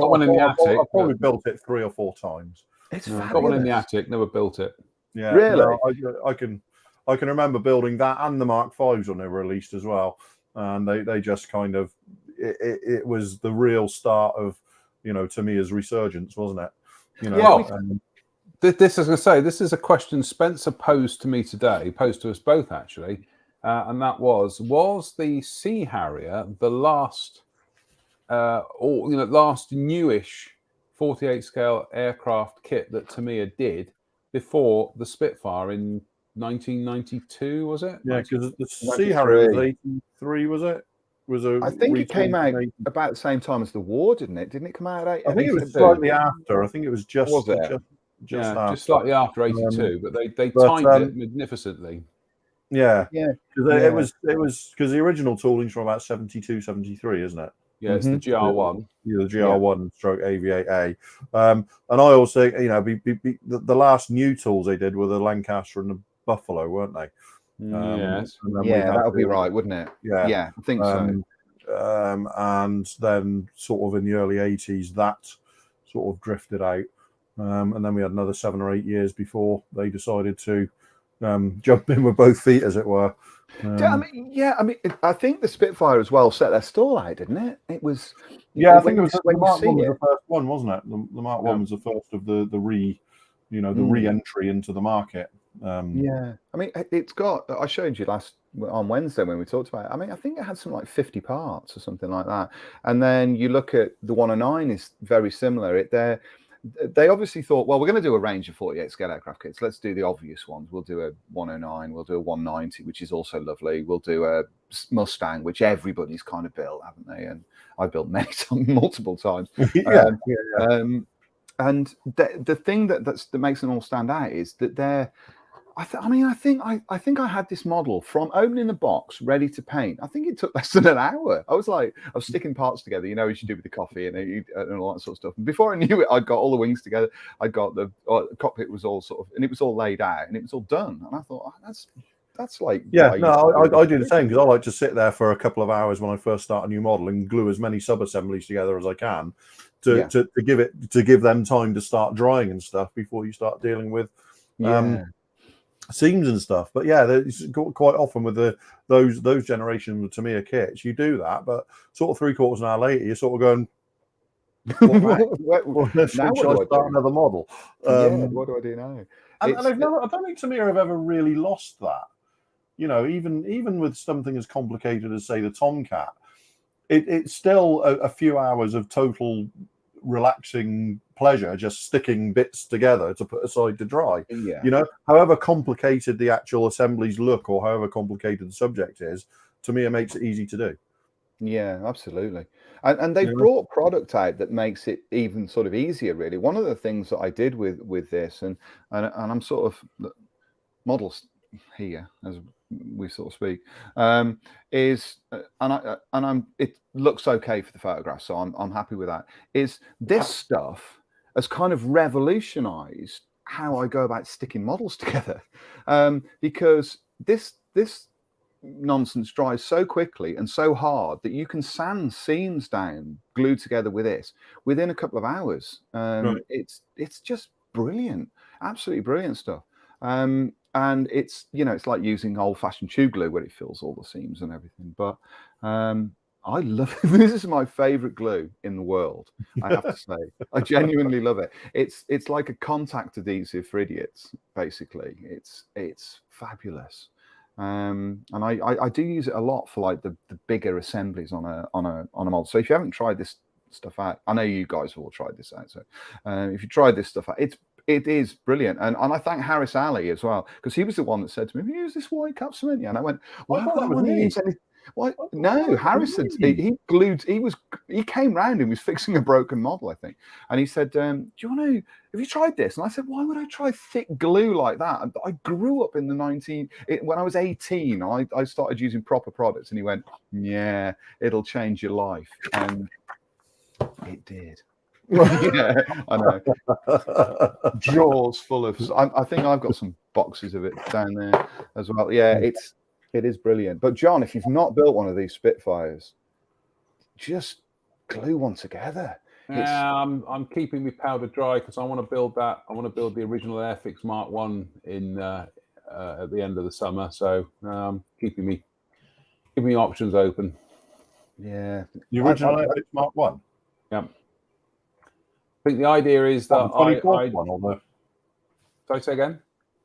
Speaker 2: probably built it 3 or 4 times.
Speaker 3: It's
Speaker 1: got one in the attic. Never built it.
Speaker 2: Yeah,
Speaker 3: really.
Speaker 2: No, I can remember building that and the Mark 5s when they were released as well, and they just kind of it was the real start of Tamiya's resurgence, wasn't it?
Speaker 1: This is going to say, this is a question Spencer posed to me today, posed to us both actually, and that was the Sea Harrier the last last newish 48 scale aircraft kit that Tamiya did before the Spitfire in 1992, was it?
Speaker 2: Yeah, because the Sea Harrier was 83, was it?
Speaker 3: I think it came out about the same time as the war, didn't it? Didn't it come out at 8?
Speaker 2: I think it was slightly after. I think it was just.
Speaker 3: Was it?
Speaker 1: just slightly after 82, but they
Speaker 2: but,
Speaker 1: timed it magnificently.
Speaker 2: Yeah,
Speaker 3: Yeah.
Speaker 2: Because it was because the original tooling's from about 72, 73, isn't it?
Speaker 1: Yeah, it's the GR1.
Speaker 2: Yeah, the GR1 stroke AV8A. And I also, you know, the last new tools they did were the Lancaster and the Buffalo, weren't they?
Speaker 1: Yes.
Speaker 3: Yeah, that would be right, wouldn't it?
Speaker 2: Yeah.
Speaker 3: Yeah, I think so.
Speaker 2: And then sort of in the early 80s, that sort of drifted out. And then we had another 7 or 8 years before they decided to jump in with both feet, as it were.
Speaker 3: I mean, I think the Spitfire as well set their stall out, didn't it? It was.
Speaker 2: Yeah, I think it was the Mark 1 was the first one, wasn't it? The Mark 1 was the first of the re-entry into the market.
Speaker 3: Yeah, I mean, it's got. I showed you on Wednesday when we talked about it. I mean, I think it had some like 50 parts or something like that. And then you look at the 109 is very similar. They obviously thought, well, we're going to do a range of 48 scale aircraft kits. Let's do the obvious ones. We'll do a 109. We'll do a 190, which is also lovely. We'll do a Mustang, which everybody's kind of built, haven't they? And I built multiple times. And the thing that makes them all stand out is that they're. I think I had this model from opening the box, ready to paint. I think it took less than an hour. I was sticking parts together, you know, as you do with the coffee and all that sort of stuff. And before I knew it, I'd got all the wings together. I got the cockpit was all sort of, and it was all laid out and it was all done. And I thought, that's like,
Speaker 2: I do the same because I like to sit there for a couple of hours when I first start a new model and glue as many sub assemblies together as I can to give them time to start drying and stuff before you start dealing with seams and stuff. But quite often with those generations of Tamiya kits, you do that, but sort of 3/4 of an hour later, you're sort of going, should I start another model?
Speaker 3: What do I do now?
Speaker 2: And I don't think Tamiya have ever really lost that. You know, even with something as complicated as, say, the Tomcat, it's still a few hours of total relaxing pleasure just sticking bits together to put aside to dry. You know, however complicated the actual assemblies look or however complicated the subject is, to me it makes it easy to do.
Speaker 3: Yeah, absolutely. And they've brought product out that makes it even sort of easier, really. One of the things that I did with this, and I'm sort of models here as we sort of speak, is it looks okay for the photograph, so I'm happy with that. Is this stuff has kind of revolutionized how I go about sticking models together, because this nonsense dries so quickly and so hard that you can sand seams down, glued together with this within a couple of hours. It's just brilliant, absolutely brilliant stuff. And it's, you know, it's like using old-fashioned tube glue where it fills all the seams and everything. But I love it. This is my favorite glue in the world, I have to say. I genuinely love it. It's like a contact adhesive for idiots, basically. It's fabulous. And I do use it a lot for like the bigger assemblies on a model. So if you haven't tried this stuff out, I know you guys have all tried this out. So if you tried this stuff out, it is brilliant. And I thank Harris Ali as well, because he was the one that said to me, use this white cap cement. And I went, well, I don't want to use any. What? No, Harris said he came round and was fixing a broken model, I think. And he said, have you tried this? And I said, why would I try thick glue like that? And I grew up in when I was 18, I started using proper products. And he went, yeah, it'll change your life. And it did. Yeah, I know. Drawers full of. I think I've got some boxes of it down there as well. Yeah, it is brilliant. But John, if you've not built one of these Spitfires, just glue one together.
Speaker 1: Yeah, I'm keeping my powder dry because I want to build that. I want to build the original Airfix Mark 1 in at the end of the summer. So keeping me options open.
Speaker 3: Yeah,
Speaker 2: the original Airfix Mark 1.
Speaker 1: Yeah. I think the idea is that Sorry, say again.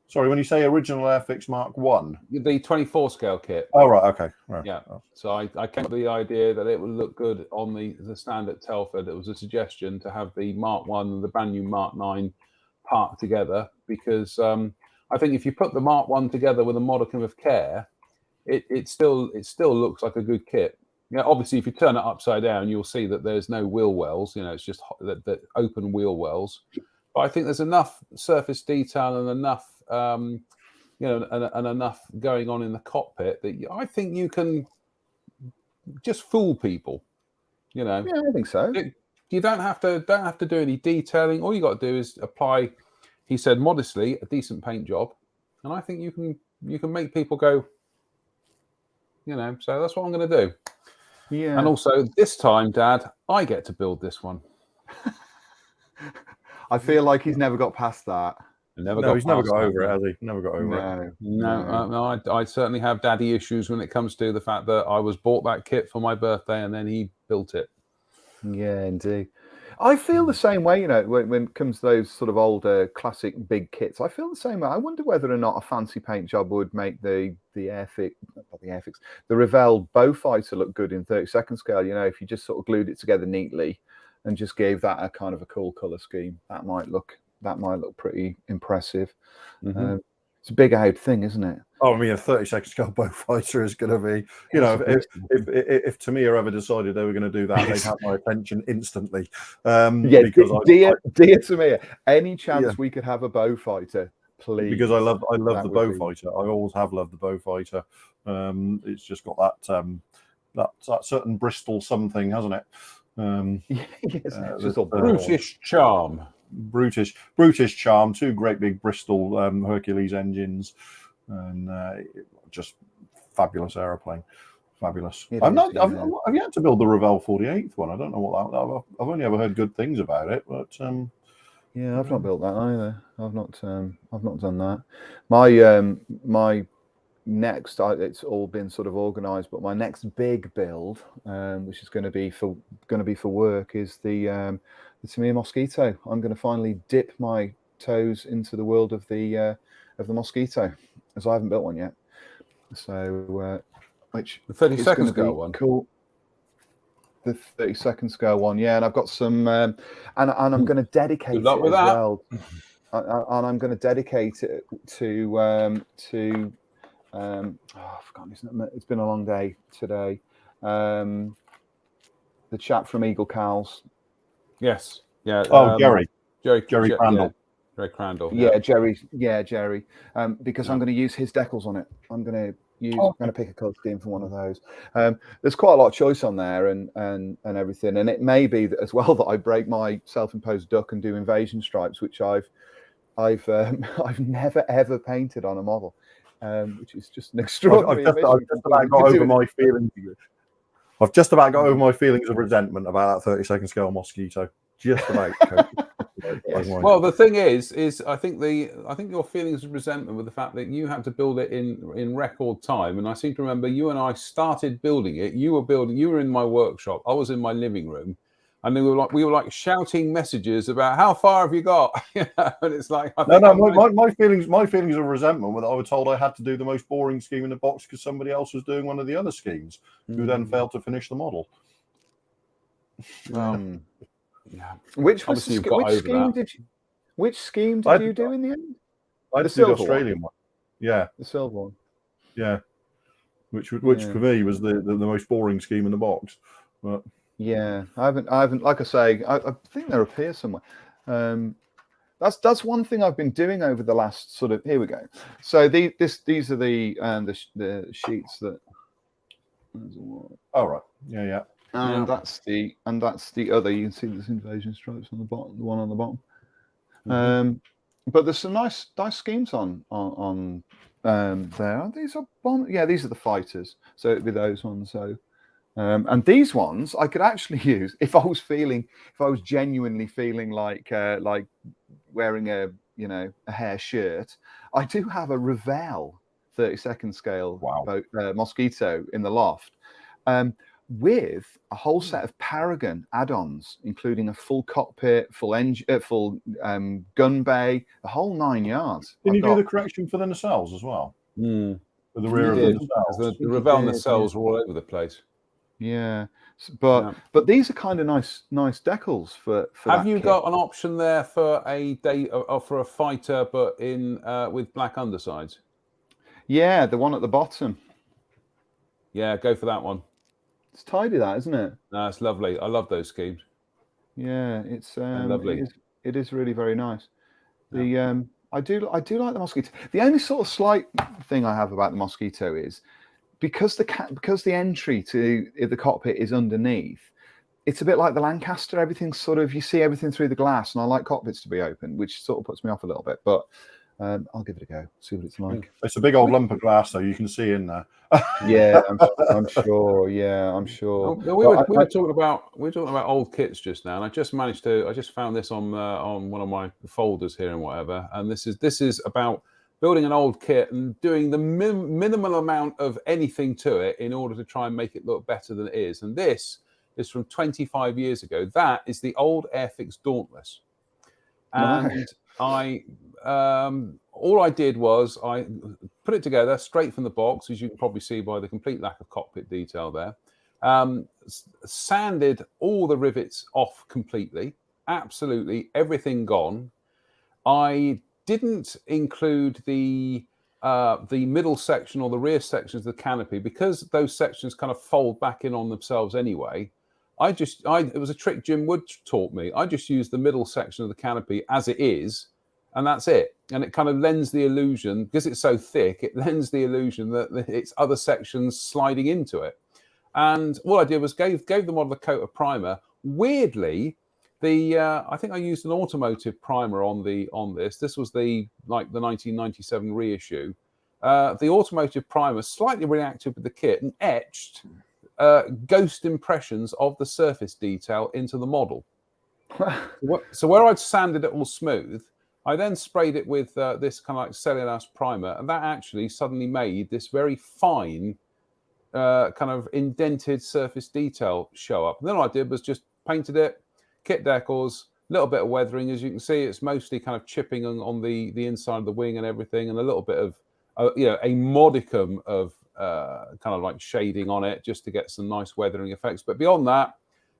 Speaker 2: Sorry, when you say original Airfix Mark 1,
Speaker 1: the 24 scale kit.
Speaker 2: Oh right, okay. Right.
Speaker 1: Yeah. So I came up with the idea that it would look good on the stand at Telford. It was a suggestion to have the Mark 1 and the brand new Mark 9 parked together, because I think if you put the Mark 1 together with a modicum of care, it still looks like a good kit. Yeah, obviously, if you turn it upside down, you'll see that there's no wheel wells. You know, it's just the open wheel wells. But I think there's enough surface detail and enough, and enough going on in the cockpit that I think you can just fool people.
Speaker 3: Yeah, I think so.
Speaker 1: You don't have to do any detailing. All you got to do is apply. He said modestly a decent paint job, and I think you can make people go. So that's what I'm going to do.
Speaker 3: Yeah.
Speaker 1: And also this time, Dad, I get to build this one.
Speaker 3: I feel like he's never got past that.
Speaker 2: He's never got over it, has he? Never got over it.
Speaker 1: No. I certainly have daddy issues when it comes to the fact that I was bought that kit for my birthday and then he built it.
Speaker 3: Yeah, indeed. I feel the same way, when it comes to those sort of older classic big kits. I feel the same way. I wonder whether or not a fancy paint job would make the Revell Beaufighter look good in 32nd scale. If you just sort of glued it together neatly and just gave that a kind of a cool color scheme, that might look pretty impressive.
Speaker 1: Mm-hmm.
Speaker 3: It's a big out thing, isn't it?
Speaker 2: Oh, I mean, a 32nd scale Beaufighter is going to be, if Tamiya ever decided they were going to do that, they'd have my attention instantly.
Speaker 3: Dear Tamiya, any chance we could have a Beaufighter, please?
Speaker 2: Because I love the Beaufighter. I always have loved the Beaufighter. It's just got that certain Bristol something, hasn't it?
Speaker 3: Yes, just a
Speaker 1: brutish charm.
Speaker 2: Brutish charm. Two great big Bristol Hercules engines, and just fabulous aeroplane. Fabulous. I've yet to build the Revell 48th one. I don't know what that. I've only ever heard good things about it, but
Speaker 3: yeah, I've not built that either. I've not done that. My next, it's all been sort of organised, but my next big build, which is going to be for work, is the Tamiya Mosquito. I'm going to finally dip my toes into the world of the Mosquito, as I haven't built one yet. So, which
Speaker 1: the 32nd scale one,
Speaker 3: cool. The 32nd scale one, yeah, and I've got some, and I'm going to dedicate it as well. And I'm going to dedicate it to I've forgotten. It's been a long day today. The chap from Eagle Cowls.
Speaker 1: Yes. Yeah.
Speaker 2: Oh, Jerry
Speaker 1: Crandall.
Speaker 3: Jerry Crandall. Yeah, Jerry. Because I'm going to use his decals on it. I'm going to pick a colour scheme for one of those. There's quite a lot of choice on there and everything. And it may be that as well that I break my self-imposed duck and do invasion stripes, which I've never ever painted on a model. Which is just an extraordinary.
Speaker 2: I've just about got over my feelings. I've just about got over my feelings of resentment about that 32nd scale Mosquito. Just about.
Speaker 1: Well, the thing is I think your feelings of resentment with the fact that you had to build it in record time, and I seem to remember you and I started building it. You were in my workshop. I was in my living room. And we were like shouting messages about how far have you got, and it's like
Speaker 2: my feelings of resentment were that I was told I had to do the most boring scheme in the box because somebody else was doing one of the other schemes who then failed to finish the model.
Speaker 3: Which scheme did you do in the end?
Speaker 2: I did the Australian one. Yeah,
Speaker 3: the silver one.
Speaker 2: Yeah, which for me was the most boring scheme in the box, but.
Speaker 3: Yeah, I haven't. Like I say, I think they're up here somewhere. That's one thing I've been doing over the last sort of. Here we go. So these are the sheets that.
Speaker 2: Oh right, yeah.
Speaker 3: And that's the other. You can see there's invasion stripes on the bottom. The one on the bottom. Mm-hmm. But there's some nice schemes on there. These are these are the fighters. So it'd be those ones. So. And these ones I could actually use if I was genuinely feeling like wearing a hair shirt. I do have a Revell 32nd scale Mosquito in the loft, with a whole set of Paragon add-ons, including a full cockpit, full engine, full gun bay, the whole 9 yards.
Speaker 2: Did you do the correction for the nacelles as well?
Speaker 1: Mm.
Speaker 2: For the rear of the nacelles.
Speaker 1: The Revell nacelles were all over the place.
Speaker 3: Yeah, but these are kind of nice decals for.
Speaker 1: Have you got an option there for a day or for a fighter, but in with black undersides?
Speaker 3: Yeah, the one at the bottom.
Speaker 1: Yeah, go for that one.
Speaker 3: It's tidy, that, isn't it?
Speaker 1: No, it's lovely. I love those schemes.
Speaker 3: Yeah, it's
Speaker 1: lovely.
Speaker 3: It is really very nice. The I do like the Mosquito. The only sort of slight thing I have about the Mosquito is because the entry to the cockpit is underneath. It's a bit like the Lancaster. Everything's sort of, you see everything through the glass, and I like cockpits to be open, which sort of puts me off a little bit. But I'll give it a go. See what it's like.
Speaker 2: It's a big old lump of glass, though. You can see in there.
Speaker 3: Yeah, I'm sure. Yeah, I'm sure.
Speaker 1: Well, we were talking about old kits just now, and I just found this on one of my folders here and whatever. And this is about building an old kit and doing the minimal amount of anything to it in order to try and make it look better than it is. And this is from 25 years ago. That is the old Airfix Dauntless. And nice. All I did was I put it together straight from the box, as you can probably see by the complete lack of cockpit detail there. Sanded all the rivets off completely, absolutely everything gone. I didn't include the middle section or the rear sections of the canopy because those sections kind of fold back in on themselves anyway. It was a trick Jim Wood taught me. I just used the middle section of the canopy as it is, and that's it. And it kind of lends the illusion, because it's so thick, it lends the illusion that it's other sections sliding into it. And all I did was gave the model a coat of primer. Weirdly, I think I used an automotive primer on this. This was the 1997 reissue. The automotive primer slightly reacted with the kit and etched ghost impressions of the surface detail into the model. So where I'd sanded it all smooth, I then sprayed it with this kind of like cellulose primer, and that actually suddenly made this very fine kind of indented surface detail show up. And then all I did was just painted it, kit decals, a little bit of weathering. As you can see, it's mostly kind of chipping on the inside of the wing and everything, and a little bit of a modicum of kind of like shading on it just to get some nice weathering effects. But beyond that,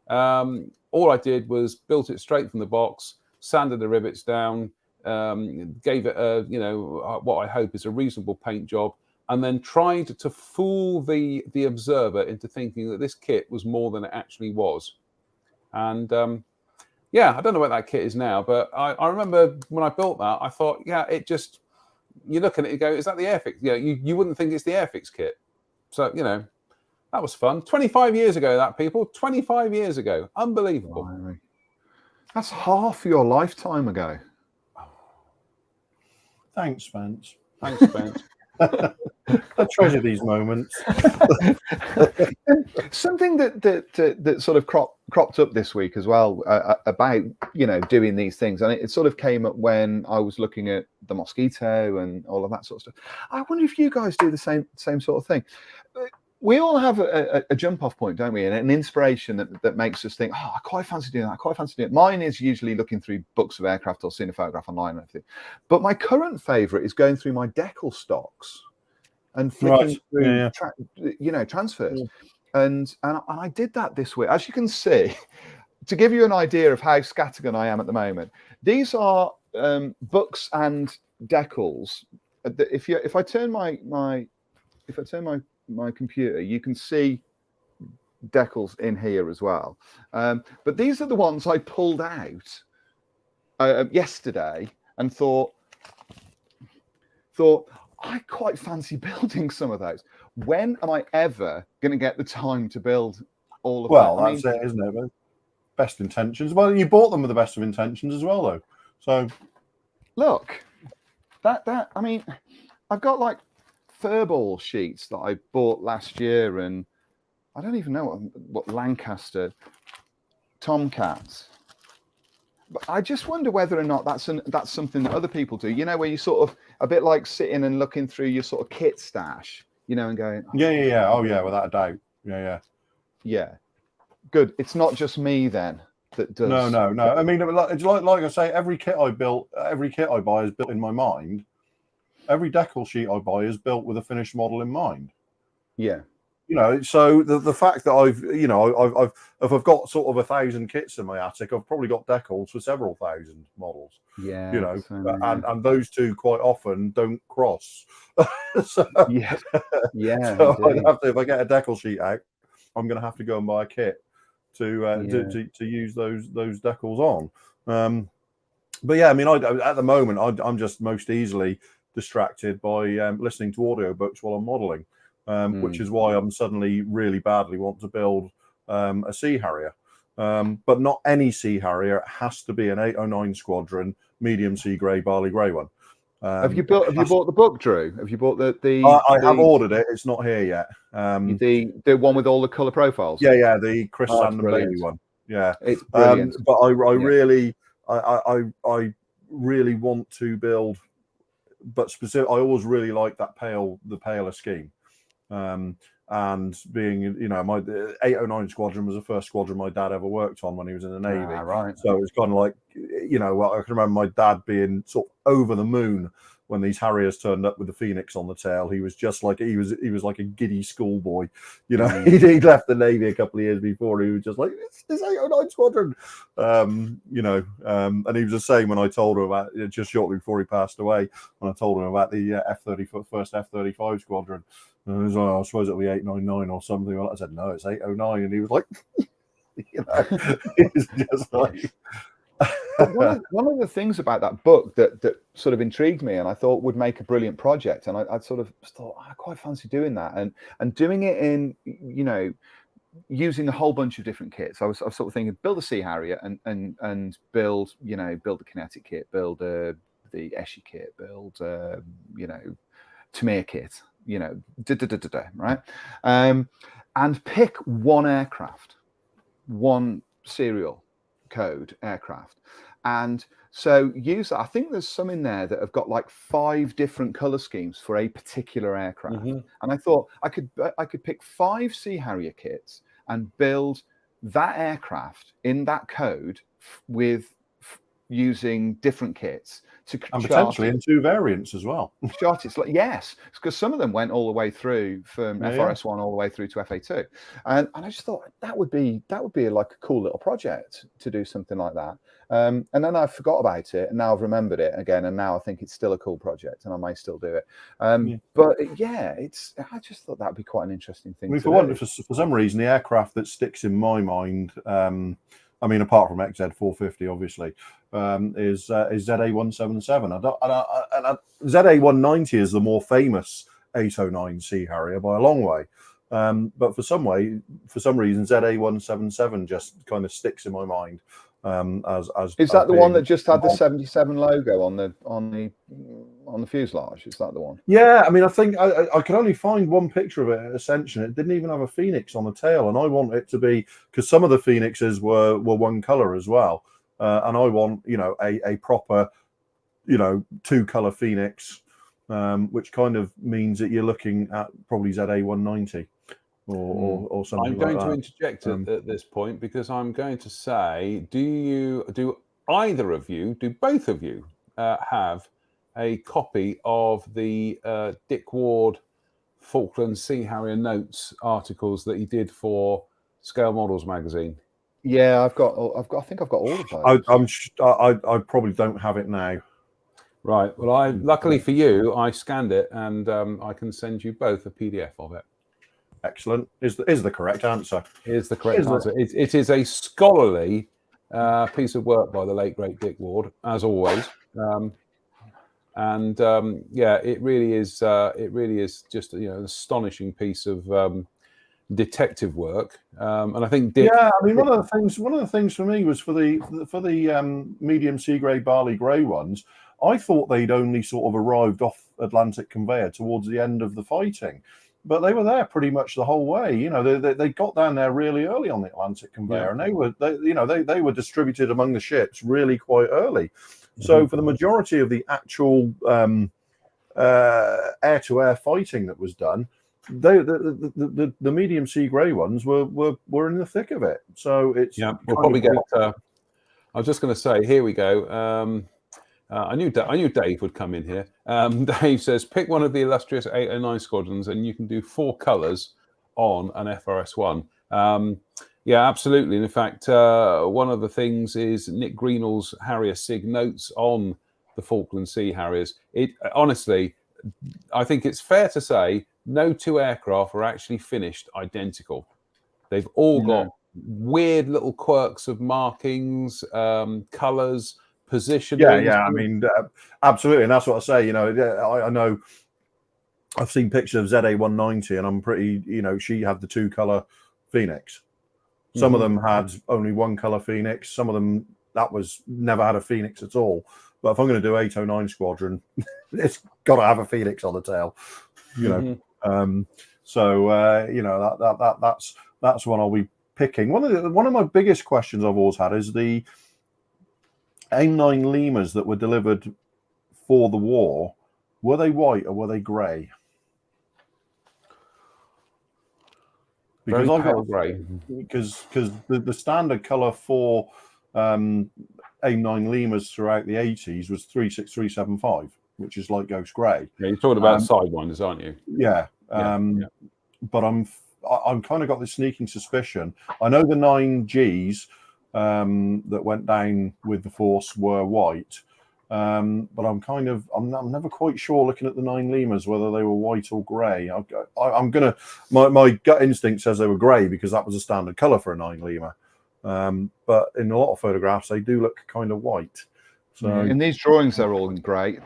Speaker 1: all I did was built it straight from the box, sanded the rivets down, gave it what I hope is a reasonable paint job, and then tried to fool the observer into thinking that this kit was more than it actually was. And I don't know what that kit is now, but I remember when I built that, I thought, you look at it, you go, is that the Airfix? You wouldn't think it's the Airfix kit. So, that was fun. 25 years ago, that, people. 25 years ago. Unbelievable.
Speaker 3: Wow. That's half your lifetime ago.
Speaker 2: Thanks, Spence.
Speaker 1: Thanks, Spence.
Speaker 2: I treasure these moments.
Speaker 3: Something that sort of cropped up this week as well about doing these things, and it sort of came up when I was looking at the Mosquito and all of that sort of stuff. I wonder if you guys do the same sort of thing. We all have a jump off point, don't we? And an inspiration that makes us think, I quite fancy doing that. I quite fancy doing it. Mine is usually looking through books of aircraft or seeing a photograph online and everything. But my current favourite is going through my decal stocks and flicking through transfers. Yeah. And I did that this week. As you can see, to give you an idea of how scattergun I am at the moment, these are books and decals. If I turn my computer, you can see decals in here as well. But these are the ones I pulled out yesterday and thought I quite fancy building some of those. When am I ever going to get the time to build all of that?
Speaker 2: Well, that's it, isn't it? Best intentions. Well, you bought them with the best of intentions as well, though. So,
Speaker 3: look, that I mean, I've got like furball sheets that I bought last year, and I don't even know what Lancaster Tomcats. But I just wonder whether or not that's something that other people do. Where you sort of a bit like sitting and looking through your sort of kit stash, and going,
Speaker 2: yeah. Oh yeah, without a doubt. Yeah.
Speaker 3: Good. It's not just me then that does.
Speaker 2: No. I mean, it's like I say, every kit I buy is built in my mind. Every decal sheet I buy is built with a finished model in mind.
Speaker 3: Yeah.
Speaker 2: So the fact that I've got sort of 1,000 kits in my attic, I've probably got decals for several thousand models.
Speaker 3: Yeah.
Speaker 2: And those two quite often don't cross. So,
Speaker 3: yeah.
Speaker 2: So if I get a decal sheet out, I'm going to have to go and buy a kit to use those decals on. But yeah, I mean, at the moment, I'm just most easily distracted by listening to audiobooks while I'm modelling, which is why I'm suddenly really badly want to build a Sea Harrier. But not any Sea Harrier. It has to be an 809 Squadron medium sea grey barley grey one.
Speaker 3: Have you bought the book, Drew? Have you bought the
Speaker 2: I have ordered it. It's not here yet.
Speaker 3: The one with all the colour profiles?
Speaker 2: Yeah, the Chris Sandon
Speaker 3: brilliant.
Speaker 2: Bailey one. Yeah,
Speaker 3: it's brilliant.
Speaker 2: But I really want to build, but specific. I always really like that the paler scheme. And being, my 809 Squadron was the first squadron my dad ever worked on when he was in the Navy.
Speaker 3: Right.
Speaker 2: So it was kind of like, I can remember my dad being sort of over the moon when these Harriers turned up with the Phoenix on the tail. He was just like, he was like a giddy schoolboy. He'd left the Navy a couple of years before. He was just like, this 809 Squadron, and he was the same when I told him about it just shortly before he passed away, when I told him about the first F-35 Squadron. And he was like, I suppose it'll be 899 or something. Well, I said, no, it's 809. And he was like, it was just like...
Speaker 3: one of the things about that book that sort of intrigued me and I thought would make a brilliant project, and I sort of thought, I quite fancy doing that, and doing it in, using a whole bunch of different kits. I was sort of thinking, build a Sea Harrier and build, build a kinetic kit, build the Eschi kit, build, Tamir kit, right? And pick one aircraft, one serial code aircraft, and so use that. I think there's some in there that have got like 5 different color schemes for a particular aircraft, and I thought I could pick 5 Sea Harrier kits and build that aircraft in that code with using different kits
Speaker 2: and potentially in 2 variants as well.
Speaker 3: It's like, yes, because some of them went all the way through from FRS1 all the way through to FA2, and I just thought that would be like a cool little project to do something like that. And then I forgot about it, and now I've remembered it again, and now I think it's still a cool project, and I may still do it. But I just thought that would be quite an interesting thing.
Speaker 2: For some reason, the aircraft that sticks in my mind, apart from XZ450, obviously, is ZA177. ZA190 is the more famous 809 Sea Harrier by a long way. But for some reason, ZA177 just kind of sticks in my mind. Is
Speaker 3: that the one that just had the 77 logo on the fuselage? Is that the one?
Speaker 2: Yeah, I think I could only find one picture of it at Ascension. It didn't even have a Phoenix on the tail, and I want it to be, because some of the Phoenixes were one color as well, and I want a proper 2-color Phoenix, which kind of means that you're looking at probably ZA190. Or something.
Speaker 1: I'm going to interject at this point, because I'm going to say, do either of you, do both of you have a copy of the Dick Ward Falkland Sea Harrier Notes articles that he did for Scale Models magazine?
Speaker 3: Yeah, I think I've got all of those.
Speaker 2: I probably don't have it now.
Speaker 1: Right. Well, luckily for you, I scanned it, and I can send you both a PDF of it.
Speaker 2: Excellent. Is the correct answer.
Speaker 1: Is the correct answer. It is a scholarly piece of work by the late great Dick Ward, as always. It really is. It really is just an astonishing piece of detective work. And I think Dick.
Speaker 2: Yeah, one of the things for me was for the medium sea grey barley grey ones. I thought they'd only sort of arrived off Atlantic Conveyor towards the end of the fighting. But they were there pretty much the whole way. They got down there really early on the Atlantic Conveyor, and they were distributed among the ships really quite early. So for the majority of the actual air-to-air fighting that was done, the medium sea grey ones were in the thick of it. So it's
Speaker 1: we'll probably get. I was just going to say, here we go. I knew Dave would come in here. Dave says, pick one of the illustrious 809 squadrons and you can do 4 colours on an FRS-1. Yeah, absolutely. And in fact, one of the things is Nick Greenall's Harrier Sig notes on the Falkland Sea Harriers. Honestly, I think it's fair to say no 2 aircraft are actually finished identical. They've all got weird little quirks of markings, colours, position.
Speaker 2: Yeah. I mean, absolutely, and that's what I say. You know, I know. I've seen pictures of ZA190, and I'm pretty. You know, she had the 2-color Phoenix. Some of them had only 1-color Phoenix. Some of them that was never had a Phoenix at all. But if I'm going to do 809 Squadron, it's got to have a Phoenix on the tail. You know, so you know that's one I'll be picking. One of my biggest questions I've always had is the AIM-9 Limas that were delivered for the war. Were they white or were they grey? Because I've got grey. Because the standard colour for AIM-9 Limas throughout the 80s was 36375, which is light ghost grey.
Speaker 1: Yeah, you're talking about sidewinders, aren't you?
Speaker 2: Yeah. But I'm kind of got this sneaking suspicion. I know the 9Gs that went down with the Force were white. But I'm never quite sure looking at the 9 Limas whether they were white or grey. My gut instinct says they were grey because that was a standard colour for a 9 Lima. But in a lot of photographs they do look kind of white. So
Speaker 3: in these drawings they're all in grey.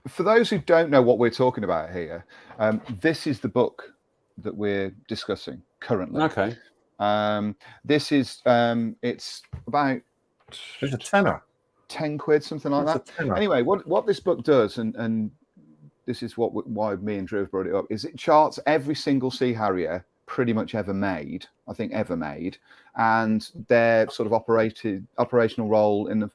Speaker 3: For those who don't know what we're talking about here, this is the book that we're discussing currently.
Speaker 1: Okay.
Speaker 3: This is it's about
Speaker 2: it's a tenner.
Speaker 3: 10 quid, something like that. Anyway, what this book does, and this is why me and Drewe brought it up, is it charts every single Sea Harrier pretty much ever made, I think ever made, and their sort of operational role in the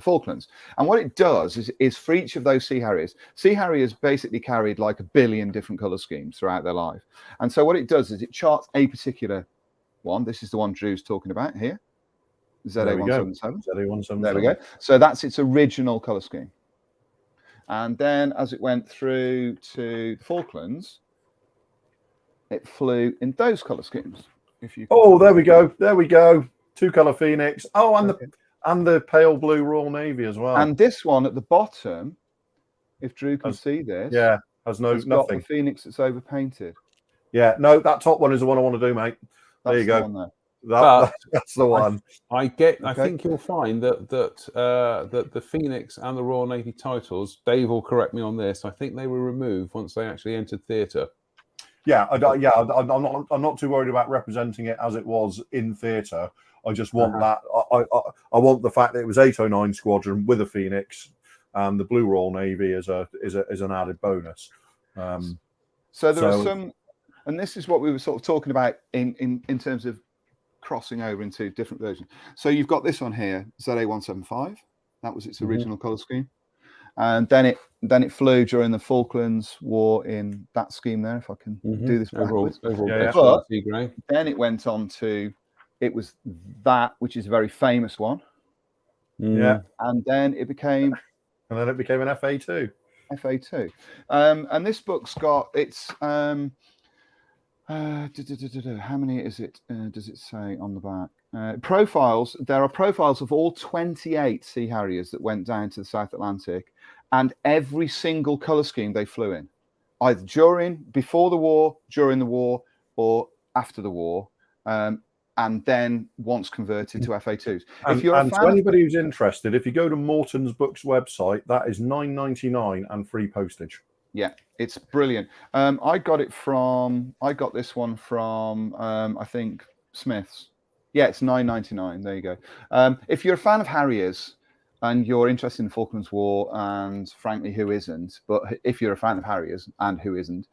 Speaker 3: Falklands. And what it does is for each of those Sea Harriers basically carried like 1 billion different colour schemes throughout their life. And so what it does is it charts a particular one. This is the one Drew's talking about here. ZA177.
Speaker 2: ZA177.
Speaker 3: There we go. So that's its original colour scheme. And then as it went through to the Falklands, it flew in those colour schemes.
Speaker 2: There we go. 2-color Phoenix. Oh, and the pale blue Royal Navy as well.
Speaker 3: And this one at the bottom, if Drewe can see this,
Speaker 2: has
Speaker 3: nothing. Got the Phoenix that's overpainted.
Speaker 2: Yeah, no, that top one is the one I want to do, mate. There you go. That's the one.
Speaker 1: I think you'll find that the Phoenix and the Royal Navy titles, Dave will correct me on this, I think they were removed once they actually entered theatre.
Speaker 2: Yeah, I'm not too worried about representing it as it was in theatre. I just want that. I want the fact that it was 809 Squadron with a Phoenix and the Blue Royal Navy as an added bonus.
Speaker 3: So there are some, and this is what we were sort of talking about in terms of crossing over into different versions. So you've got this one here, ZA175. That was its original colour scheme, and then it flew during the Falklands War in that scheme there. If I can do this backwards. But then it went on to, it was that, which is a very famous one.
Speaker 2: Yeah,
Speaker 3: and then it became
Speaker 2: an FA2.
Speaker 3: FA2, and this book's got its. How many is it? Does it say on the back? Profiles. There are profiles of all 28 Sea Harriers that went down to the South Atlantic, and every single colour scheme they flew in, either before the war, during the war, or after the war, and then once converted to FA2s.
Speaker 2: And to anybody who's interested, if you go to Morton's Books website, that is $9.99 and free postage.
Speaker 3: Yeah, it's brilliant. I got this one from I think Smith's. Yeah, it's $9.99. There you go. If you're a fan of Harriers and you're interested in the Falklands War, and frankly, who isn't? But if you're a fan of Harriers and who isn't,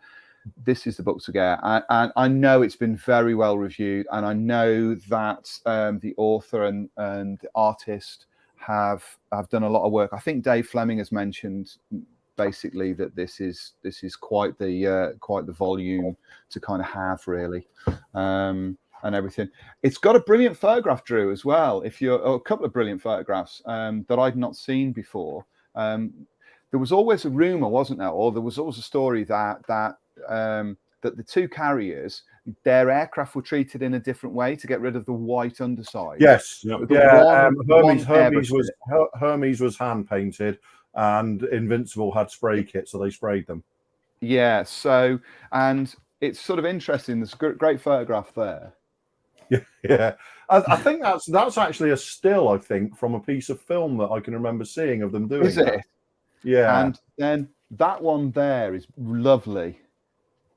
Speaker 3: this is the book to get. And I know it's been very well reviewed, and I know that the author and the artist have done a lot of work. I think Dave Fleming has mentioned basically that this is quite the volume to kind of have, really, and everything. It's got a brilliant photograph, Drewe, as well. A couple of brilliant photographs that I'd not seen before. There was always a rumor, wasn't there, or there was always a story that the two carriers, their aircraft were treated in a different way to get rid of the white underside.
Speaker 2: Yes, Hermes was hand painted, and Invincible had spray kit, so they sprayed them.
Speaker 3: Yeah, so, and it's sort of interesting. There's a great photograph there.
Speaker 2: Yeah. I think that's actually a still, I think, from a piece of film that I can remember seeing of them doing.
Speaker 3: Is it?
Speaker 2: Yeah.
Speaker 3: And then that one there is lovely.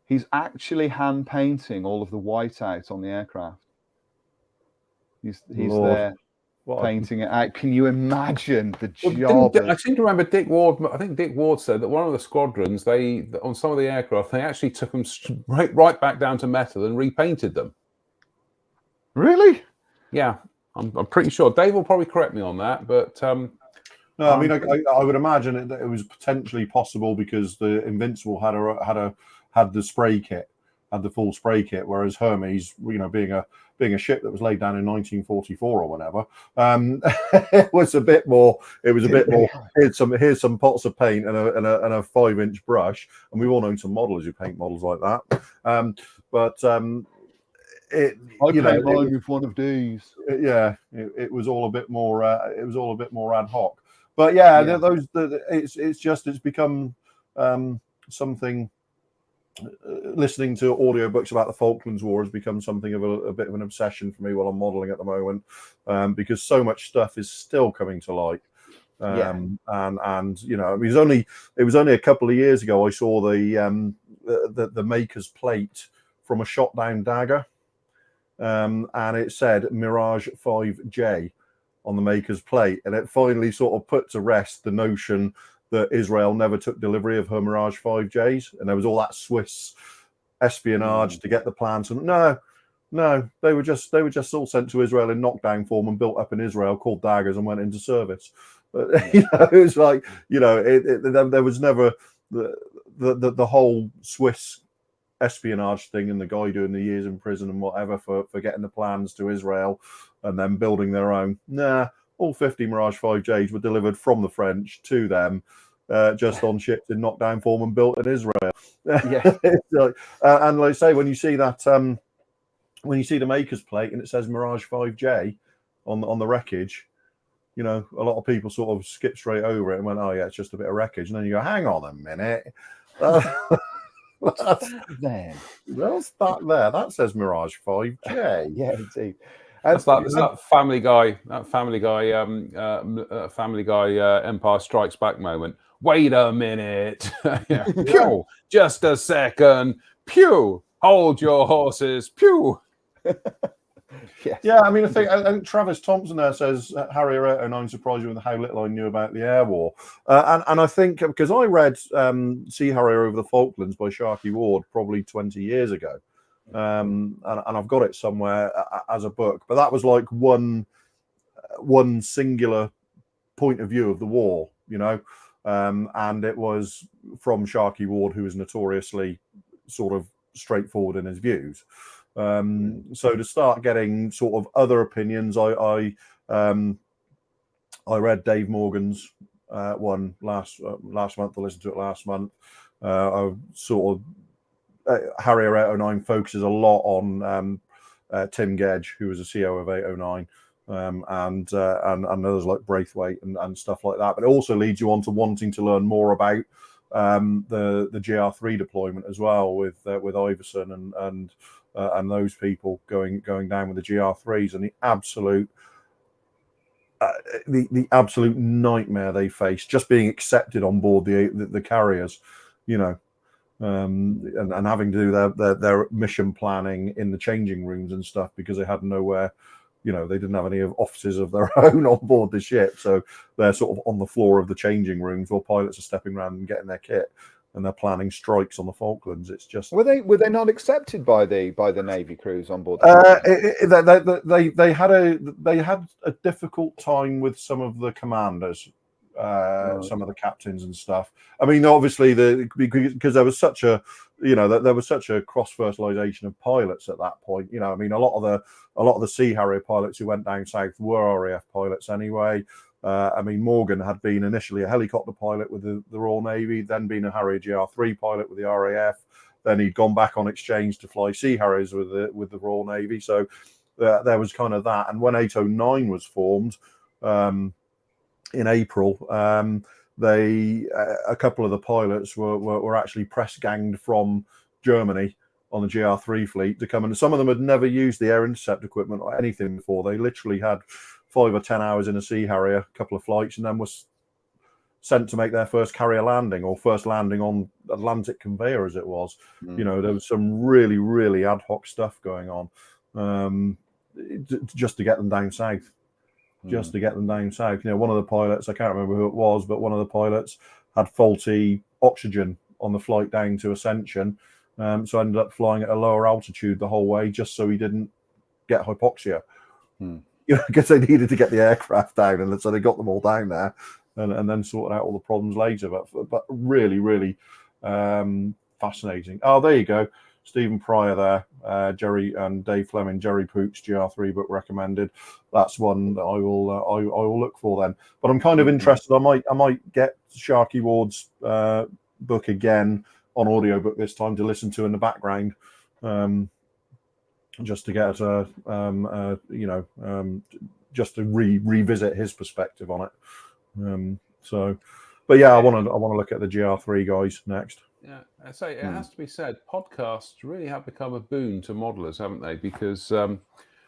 Speaker 3: He's actually hand painting all of the whiteout on the aircraft. He's
Speaker 2: Lord.
Speaker 3: there
Speaker 2: What
Speaker 3: painting it out. Can you imagine the
Speaker 1: Well,
Speaker 3: job?
Speaker 1: I seem to remember Dick Ward. I think Dick Ward said that one of the squadrons, on some of the aircraft, they actually took them right back down to metal and repainted them.
Speaker 3: Really?
Speaker 1: Yeah, I'm pretty sure. Dave will probably correct me on that, but
Speaker 2: no, I mean, I would imagine it was potentially possible because the Invincible had the spray kit, had the full spray kit, whereas Hermes, being a ship that was laid down in 1944 or whatever, it was a bit more. It was a bit more. Here's some pots of paint and a 5-inch brush, and we've all known some models who paint models like that.
Speaker 3: I paint mine with one of these.
Speaker 2: It was all a bit more. It was all a bit more ad hoc. But yeah. It's become something. Listening to audiobooks about the Falklands War has become something of a bit of an obsession for me while I'm modelling at the moment, because so much stuff is still coming to light. And it was only a couple of years ago I saw the maker's plate from a shot down dagger, and it said Mirage 5J on the maker's plate, and it finally sort of put to rest the notion that Israel never took delivery of her Mirage 5Js, and there was all that Swiss espionage to get the plans. And no, they were just all sent to Israel in knockdown form and built up in Israel, called daggers, and went into service. But it was like, there was never the whole Swiss espionage thing and the guy doing the years in prison and whatever for getting the plans to Israel and then building their own. All 50 Mirage 5Js were delivered from the French to them, just on ships in knockdown form and built in Israel.
Speaker 3: Yeah.
Speaker 2: And like I say, when you see that, when you see the maker's plate and it says Mirage 5J on the wreckage, a lot of people sort of skip straight over it and went, "Oh yeah, it's just a bit of wreckage." And then you go, "Hang on a minute."
Speaker 3: What's that there?
Speaker 2: What's that there? That says Mirage 5J.
Speaker 3: Yeah, indeed.
Speaker 1: That's that Family Guy, Empire Strikes Back moment. Wait a minute. Pew! Just a second. Pew! Hold your horses. Pew!
Speaker 2: Yeah, I mean, I think Travis Thompson there says Harrier 809 surprised you with how little I knew about the air war, and I think because I read Sea Harrier Over the Falklands by Sharkey Ward probably 20 years ago. And I've got it somewhere as a book, but that was like one singular point of view of the war, and it was from Sharkey Ward, who was notoriously sort of straightforward in his views. So to start getting sort of other opinions, I read Dave Morgan's one last month. I listened to it last month. I sort of Harrier 809 focuses a lot on Tim Gedge, who was a CO of 809, and others like Braithwaite and stuff like that. But it also leads you on to wanting to learn more about the GR3 deployment as well, with Iverson and those people going down with the GR3s and the absolute nightmare they face just being accepted on board the carriers, and having to do their mission planning in the changing rooms and stuff because they had nowhere, they didn't have any offices of their own on board the ship, so they're sort of on the floor of the changing rooms while pilots are stepping around and getting their kit, and they're planning strikes on the Falklands. It's just
Speaker 3: were they not accepted by the Navy crews on board?
Speaker 2: They had a difficult time with some of the commanders. Some of the captains and stuff. I mean, obviously, because there was such a cross fertilization of pilots at that point. I mean, a lot of the Sea Harrier pilots who went down south were RAF pilots anyway. I mean, Morgan had been initially a helicopter pilot with the Royal Navy, then been a Harrier GR3 pilot with the RAF. Then he'd gone back on exchange to fly Sea Harriers with the Royal Navy. So there was kind of that. And when 809 was formed, in April, a couple of the pilots were actually press ganged from Germany on the GR3 fleet to come, and some of them had never used the air intercept equipment or anything before. They literally had 5 or 10 hours in a Sea Harrier, a couple of flights, and then was sent to make their first carrier landing or first landing on Atlantic conveyor, as it was. You know, there was some really, really ad hoc stuff going on, just to get them down south. Just to get them down south. You know, one of the pilots, I can't remember who it was, but one of the pilots had faulty oxygen on the flight down to Ascension. So I ended up flying at a lower altitude the whole way just so he didn't get hypoxia. You know, because they needed to get the aircraft down, and so they got them all down there and then sorted out all the problems later. But really, really fascinating. Oh, there you go. Stephen Pryor there, Jerry and Dave Fleming, Jerry Pook's GR3 book recommended. That's one that I will look for then. But I'm kind of interested. I might get Sharky Ward's book again on audiobook this time to listen to in the background, just to get just to revisit his perspective on it. But yeah, I want to look at the GR3 guys next.
Speaker 1: Yeah, so it has to be said, podcasts really have become a boon to modelers, haven't they? Because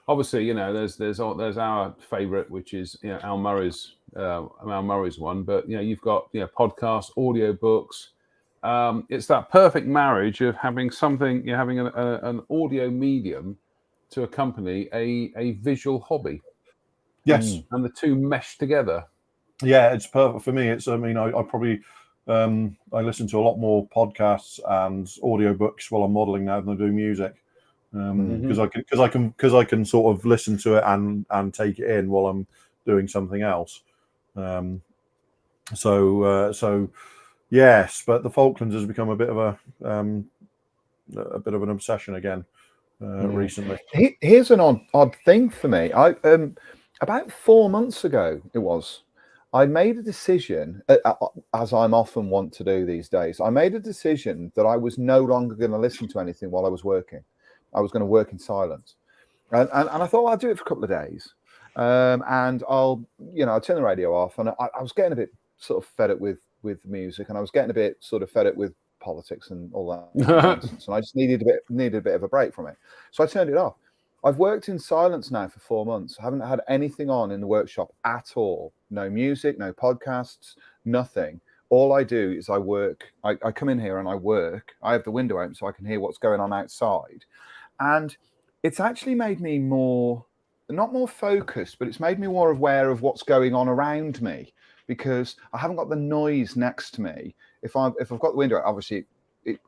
Speaker 1: obviously, you know, there's our favourite, which is, you know, Al Murray's one, but you know, you've got, you know, podcasts, audiobooks. It's that perfect marriage of having something, you're having an audio medium to accompany a visual hobby.
Speaker 2: Yes,
Speaker 1: and the two mesh together.
Speaker 2: Yeah, it's perfect for me. It's, I mean, I probably I listen to a lot more podcasts and audiobooks while I'm modeling now than I do music, because I can sort of listen to it and take it in while I'm doing something else. So yes, but the Falklands has become a bit of an obsession again recently.
Speaker 3: Here's an odd thing for me. I about 4 months ago it was. I made a decision, as I'm often want to do these days. I made a decision that I was no longer going to listen to anything while I was working. I was going to work in silence, and I thought, well, I'll do it for a couple of days, and I'll turn the radio off. And I was getting a bit sort of fed up with music, and I was getting a bit sort of fed up with politics and all that nonsense, and I just needed a bit of a break from it. So I turned it off. I've worked in silence now for 4 months. I haven't had anything on in the workshop at all. No music, no podcasts, nothing. All I do is I work. I come in here and I work. I have the window open so I can hear what's going on outside. And it's actually made me not more focused, but it's made me more aware of what's going on around me, because I haven't got the noise next to me. If I've got the window, obviously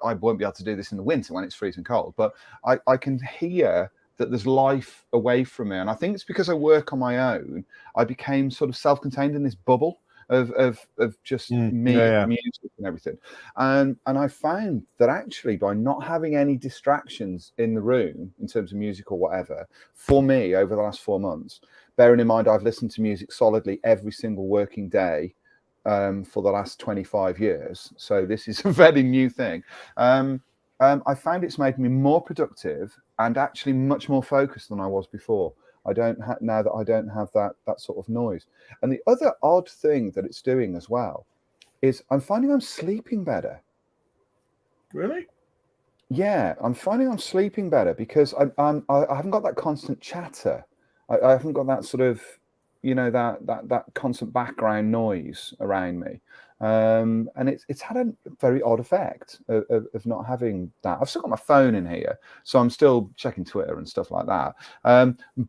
Speaker 3: I won't be able to do this in the winter when it's freezing cold, but I can hear that there's life away from me. And I think it's because I work on my own, I became sort of self-contained in this bubble of just me, music and everything. And I found that actually by not having any distractions in the room in terms of music or whatever, for me over the last 4 months, bearing in mind I've listened to music solidly every single working day for the last 25 years. So this is a very new thing. I found it's made me more productive and actually much more focused than I was before. Now that I don't have that sort of noise. And the other odd thing that it's doing as well is I'm finding I'm sleeping better.
Speaker 2: Really?
Speaker 3: Yeah, I'm finding I'm sleeping better because I haven't got that constant chatter. I haven't got that sort of, that constant background noise around me. And it's had a very odd effect of not having that. I've still got my phone in here, so I'm still checking Twitter and stuff like that.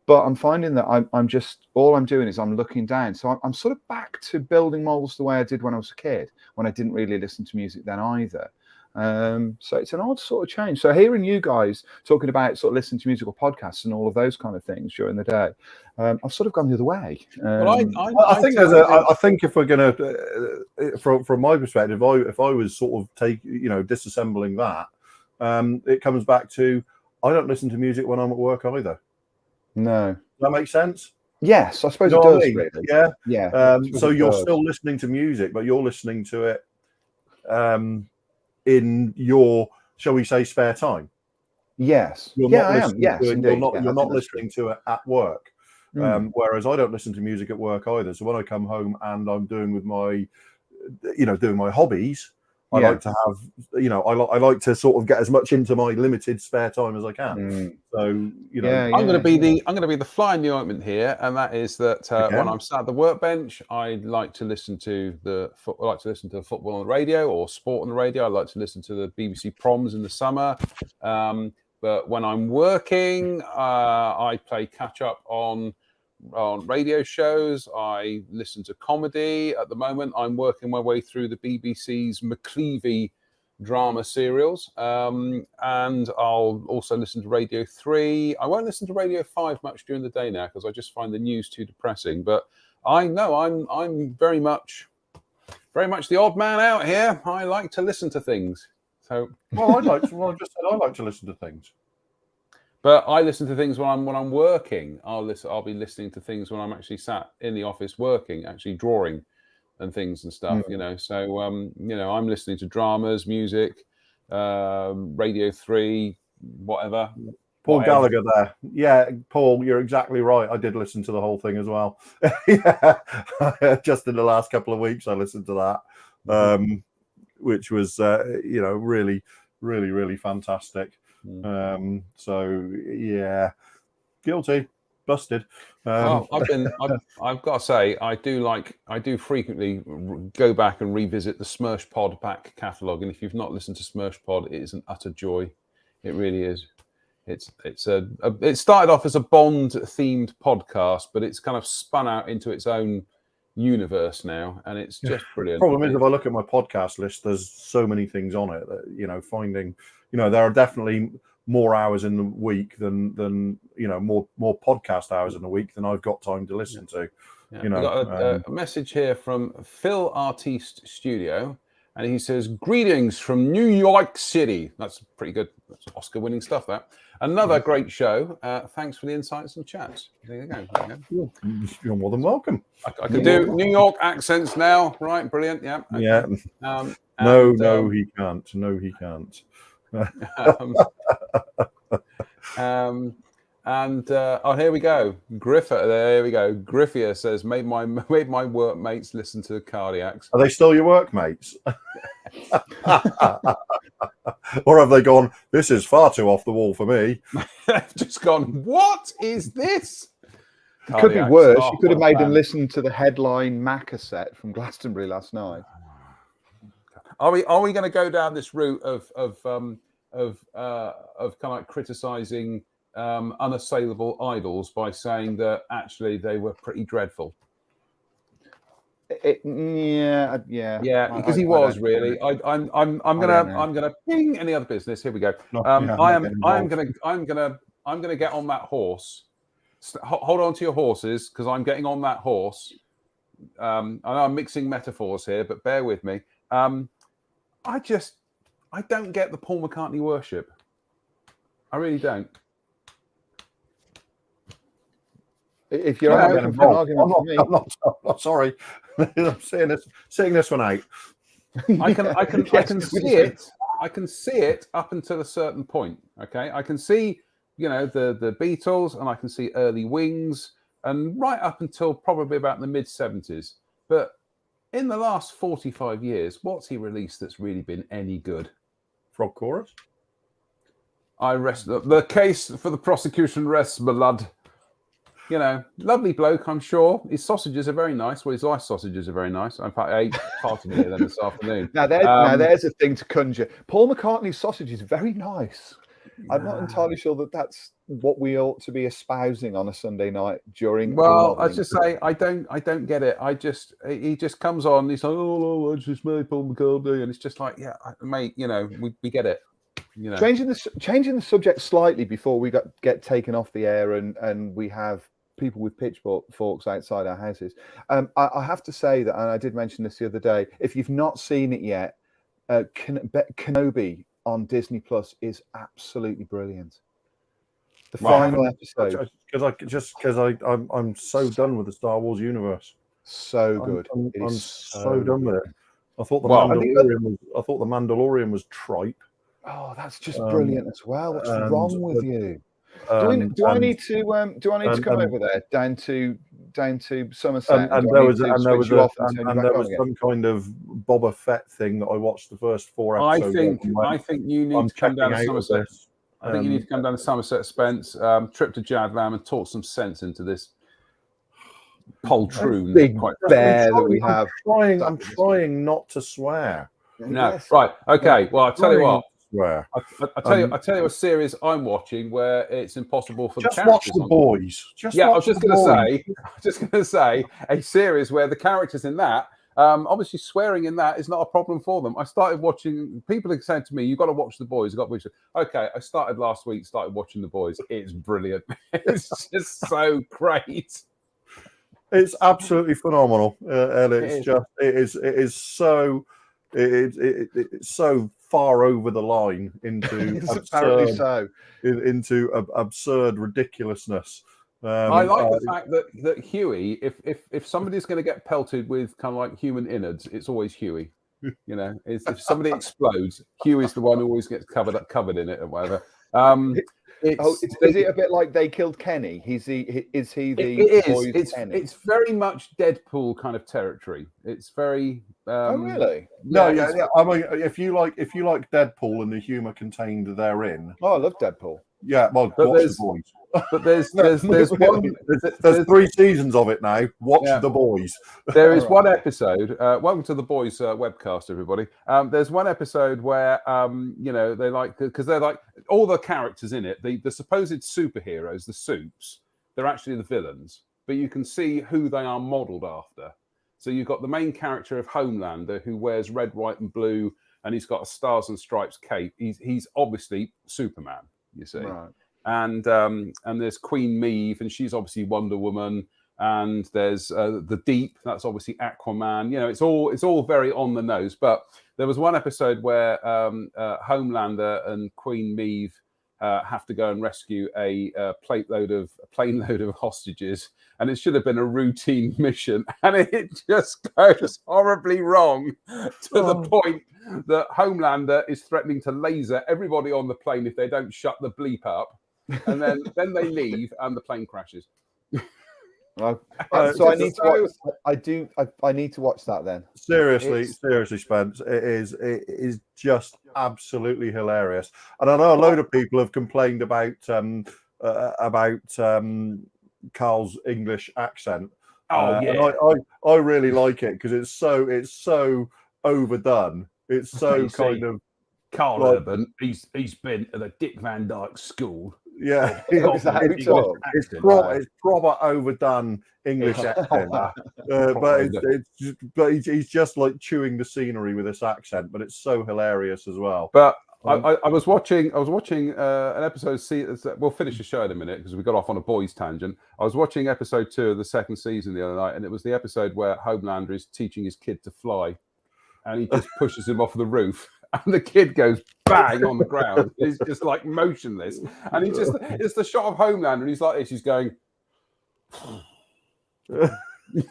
Speaker 3: But I'm finding that I'm just, all I'm doing is I'm looking down. So I'm sort of back to building models the way I did when I was a kid, when I didn't really listen to music then either. So it's an odd sort of change. So hearing you guys talking about sort of listening to musical podcasts and all of those kind of things during the day, I've sort of gone the other way.
Speaker 2: Well, I think if we're going to, from my perspective, if I was sort of disassembling that, it comes back to I don't listen to music when I'm at work either.
Speaker 3: No,
Speaker 2: does that make sense?
Speaker 3: Yes, I suppose it does. Really.
Speaker 2: Yeah,
Speaker 3: yeah.
Speaker 2: So you're still listening to music, but you're listening to it in your, shall we say, spare time.
Speaker 3: Yes.
Speaker 2: You're not listening to it at work. Whereas I don't listen to music at work either. So when I come home and I'm doing my hobbies, I like to have, I like to sort of get as much into my limited spare time as I can. So,
Speaker 1: I'm going to be the fly in the ointment here, and that is that when I'm sat at the workbench, I like to listen to football on the radio or sport on the radio. I like to listen to the BBC Proms in the summer. But when I'm working, I play catch up on radio shows. I listen to comedy. At the moment, I'm working my way through the BBC's McCleavey drama serials, and I'll also listen to Radio 3. I won't listen to Radio 5 much during the day now because I just find the news too depressing. But I know I'm very much the odd man out here. I like to listen to things. So
Speaker 2: I like to listen to things.
Speaker 1: But I listen to things when I'm working. I'll be listening to things when I'm actually sat in the office working, actually drawing and things and stuff, So I'm listening to dramas, music, Radio 3, whatever.
Speaker 2: Paul Gallagher there. Yeah, Paul, you're exactly right. I did listen to the whole thing as well. Just in the last couple of weeks, I listened to that, which was, really, really, really fantastic. So yeah, guilty, busted.
Speaker 1: I've got to say, I do frequently go back and revisit the Smersh Pod back catalogue, and if you've not listened to Smersh Pod, it is an utter joy. It really is. It started off as a Bond themed podcast, but it's kind of spun out into its own universe now, and it's just brilliant.
Speaker 2: The problem is, if I look at my podcast list, there's so many things on it that finding. There are definitely more hours in the week than more podcast hours in the week than I've got time to listen to.
Speaker 1: We got a message here from Phil Artiste Studio, and he says, "Greetings from New York City." That's pretty good. That's Oscar-winning stuff. That another great show. Thanks for the insights and chats. There you go.
Speaker 2: You're more than welcome.
Speaker 1: I can do New York accents now. Right, brilliant. Yeah. Okay.
Speaker 2: Yeah. No, he can't. No, he can't.
Speaker 1: Here we go. There we go. Griffier says, made my workmates listen to the Cardiacs.
Speaker 2: Are they still your workmates? Or have they gone, this is far too off the wall for me?
Speaker 1: They've just gone, what is this?
Speaker 3: It could be worse. You could have made them listen to the headline Macca set from Glastonbury last night.
Speaker 1: Are we going to go down this route of kind of like criticizing unassailable idols by saying that actually they were pretty dreadful?
Speaker 3: Yeah.
Speaker 1: Because he was really. I'm gonna ping any other business. Here we go. I'm gonna get on that horse. Hold on to your horses because I'm getting on that horse. I know I'm mixing metaphors here, but bear with me. I don't get the Paul McCartney worship. I really don't.
Speaker 3: If you're having an argument for me,
Speaker 2: I'm not sorry. I'm seeing this one out.
Speaker 1: I can see it. I can see it up until a certain point. Okay, I can see the Beatles, and I can see early Wings, and right up until probably about the mid-70s. But in the last 45 years, what's he released that's really been any good?
Speaker 2: Frog Chorus.
Speaker 1: I rest the case for the prosecution rests, my lad. Lovely bloke, I'm sure. His sausages are very nice. Well, his ice sausages are very nice. In fact, I ate part of it them this afternoon.
Speaker 3: Now, there's a thing to conjure. Paul McCartney's sausage is very nice. I'm not entirely sure that that's what we ought to be espousing on a Sunday night during.
Speaker 1: Well, I just say I don't get it. He just comes on. He's like, oh, I just made Paul McCartney, and it's just like, yeah, mate, we get it.
Speaker 3: Changing the subject slightly before we get taken off the air, and we have people with pitchforks outside our houses. I have to say that, and I did mention this the other day. If you've not seen it yet, Kenobi on Disney Plus is absolutely brilliant. The final episode,
Speaker 2: because I'm so done with the Star Wars universe.
Speaker 3: So good.
Speaker 2: I'm so done with it. I thought the Mandalorian was tripe.
Speaker 3: Oh, that's just brilliant as well. What's wrong with you? Do I need to come over there down to down to Somerset,
Speaker 2: and
Speaker 3: do
Speaker 2: there
Speaker 3: I
Speaker 2: was
Speaker 3: need to
Speaker 2: and there
Speaker 3: switch
Speaker 2: was
Speaker 3: you
Speaker 2: a,
Speaker 3: off and turn you
Speaker 2: and
Speaker 3: back
Speaker 2: there
Speaker 3: on
Speaker 2: was
Speaker 3: again?
Speaker 2: some kind of Boba Fett thing that I watched the first 4
Speaker 1: I
Speaker 2: episodes.
Speaker 1: think you need
Speaker 2: I'm
Speaker 1: to come down to
Speaker 2: checking out of
Speaker 1: Somerset.
Speaker 2: this.
Speaker 1: I think you need to come down to Somerset, Spence, trip to Jadlam and talk some sense into this poltroon.
Speaker 3: Big
Speaker 1: quite
Speaker 3: bear that we have.
Speaker 2: I'm trying not to swear.
Speaker 1: No,
Speaker 3: Yes.
Speaker 1: right, okay. Well, I'll tell you what.
Speaker 2: Swear.
Speaker 1: I tell you a series I'm watching where it's impossible for
Speaker 2: Just
Speaker 1: the
Speaker 2: watch
Speaker 1: characters.
Speaker 2: the boys.
Speaker 1: I was just going to say a series where the characters in that, obviously swearing in that is not a problem for them. I started watching. People have said to me, "You've got to watch the boys." Okay, I started last week. Started watching the boys. It's brilliant. It's just so great.
Speaker 2: It's absolutely phenomenal, and it's so far over the line into absurd ridiculousn's.
Speaker 1: I like the fact that Huey, if somebody's going to get pelted with kind of like human innards, it's always Huey. You know, if somebody explodes, Huey's the one who always gets covered in it or whatever.
Speaker 3: Is it a bit like They Killed Kenny? Is he the boy's Kenny?
Speaker 1: It's very much Deadpool kind of territory. It's very.
Speaker 3: Oh really?
Speaker 2: Yeah. I mean, if you like Deadpool and the humour contained therein.
Speaker 3: Oh, I love Deadpool.
Speaker 2: Yeah, well, watch the boys.
Speaker 1: But there's
Speaker 2: 3 seasons of it now. Watch the boys.
Speaker 1: There is one episode. Welcome to the boys webcast, everybody. There's one episode where they like, because they're like all the characters in it. The supposed superheroes, the supes, they're actually the villains. But you can see who they are modelled after. So you've got the main character of Homelander who wears red, white, and blue, and he's got a stars and stripes cape. He's obviously Superman. You see.
Speaker 3: Right.
Speaker 1: And there's Queen Maeve, and she's obviously Wonder Woman. And there's the Deep, that's obviously Aquaman. You know, it's all very on the nose. But there was one episode where Homelander and Queen Maeve have to go and rescue a plane load of hostages, and it should have been a routine mission, and it just goes horribly wrong to the point that Homelander is threatening to laser everybody on the plane if they don't shut the bleep up, and then they leave and the plane crashes.
Speaker 3: So I need to watch. I need to watch that then.
Speaker 2: Seriously, Spence, it is just absolutely hilarious. And I know a load of people have complained about Carl's English accent.
Speaker 1: Yeah,
Speaker 2: and I really like it because it's so overdone. It's so kind of
Speaker 1: Carl Urban. He's been at the Dick Van Dyke School.
Speaker 2: Yeah,
Speaker 3: it's
Speaker 2: proper overdone English accent, but he's just like chewing the scenery with this accent. But it's so hilarious as well.
Speaker 1: But I was watching an episode. We'll finish the show in a minute because we got off on a boys tangent. I was watching episode 2 of the 2nd season the other night, and it was the episode where Homelander is teaching his kid to fly, and he just pushes him off the roof. And the kid goes bang on the ground. He's just like motionless. And it's the shot of Homelander. And he's like this. He's going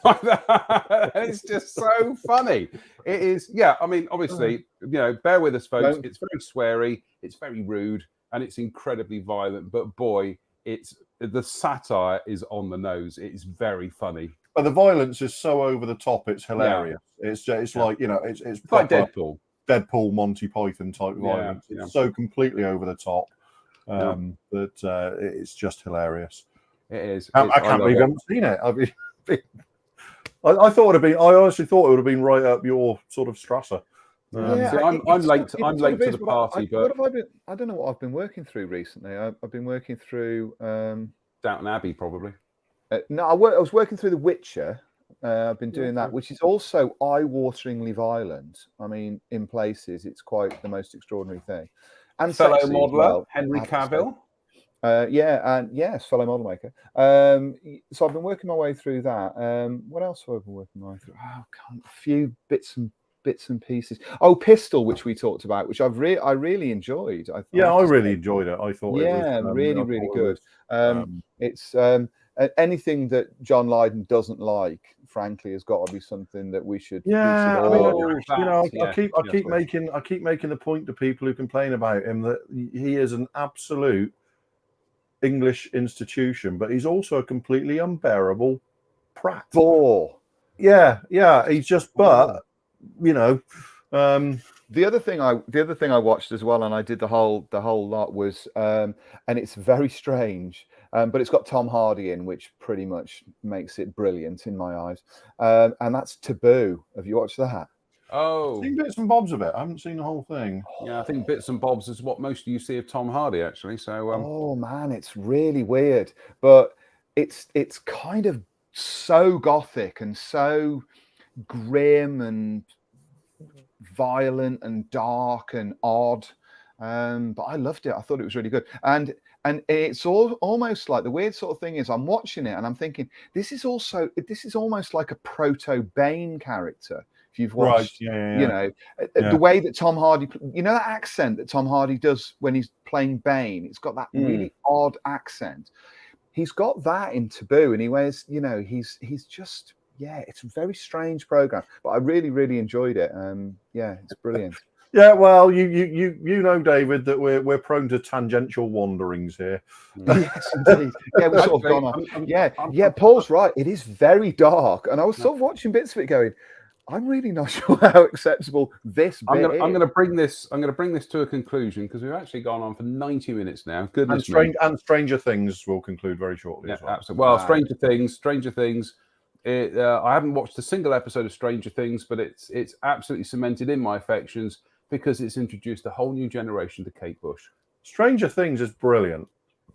Speaker 1: like that. And it's just so funny. It is. Yeah. I mean, obviously, bear with us, folks. It's very sweary. It's very rude. And it's incredibly violent. But boy, the satire is on the nose. It's very funny.
Speaker 2: But the violence is so over the top. It's hilarious. Yeah. It's like, it's
Speaker 1: like
Speaker 2: Deadpool, Monty Python type violence. It's so completely over the top that it's just hilarious.
Speaker 1: It is.
Speaker 2: I can't believe you haven't seen it. I mean, I thought it would have been. I honestly thought it would have been right up your sort of Strasser.
Speaker 1: I'm late to the party, but
Speaker 3: I don't know what I've been working through recently. I've been working through
Speaker 1: Downton Abbey, probably.
Speaker 3: No, I was working through The Witcher. I've been doing that, which is also eye-wateringly violent. I mean, in places, it's quite the most extraordinary thing. And
Speaker 1: fellow modeler Henry Cavill.
Speaker 3: Fellow model maker. So I've been working my way through that. What else have I been working my way through? A few bits and pieces. Oh, Pistol, which we talked about, which I really enjoyed. I
Speaker 2: really enjoyed it. I thought
Speaker 3: it was really good. It's anything that John Lydon doesn't like, frankly, has got to be something that we should.
Speaker 2: I keep making the point to people who complain about him that he is an absolute English institution, but he's also a completely unbearable prat.
Speaker 3: Bore.
Speaker 2: Yeah, he's just, but
Speaker 3: the other thing I watched as well, and I did the whole lot, was and it's very strange, but it's got Tom Hardy in, which pretty much makes it brilliant in my eyes, and that's Taboo. Have you watched that?
Speaker 1: Oh,
Speaker 2: I've seen bits and bobs of it. I haven't seen the whole thing.
Speaker 1: Yeah, I think bits and bobs is what most of you see of Tom Hardy, actually. So,
Speaker 3: oh man, it's really weird, but it's kind of so gothic and so grim and violent and dark and odd, but I loved it. I thought it was really good, and it's almost like, the weird sort of thing is, I'm watching it and I'm thinking, this is almost like a proto Bane character. If you've watched, the way that Tom Hardy, that accent that Tom Hardy does when he's playing Bane, it's got that really odd accent. He's got that in Taboo, and he wears, he's just, it's a very strange program, but I really, really enjoyed it. It's brilliant.
Speaker 2: Yeah, well, you know, David, that we're prone to tangential wanderings here.
Speaker 3: Yes, indeed. Yeah, we've sort of gone off. Paul's right. It is very dark, and I was sort of watching bits of it, going, I'm really not sure how acceptable this bit is.
Speaker 1: I'm going to bring this to a conclusion, because we've actually gone on for 90 minutes now. Goodness me.
Speaker 2: And Stranger Things will conclude very shortly as well.
Speaker 1: Absolutely. Well, Stranger Things. I haven't watched a single episode of Stranger Things, but it's absolutely cemented in my affections, because it's introduced a whole new generation to Kate Bush.
Speaker 2: Stranger Things is brilliant.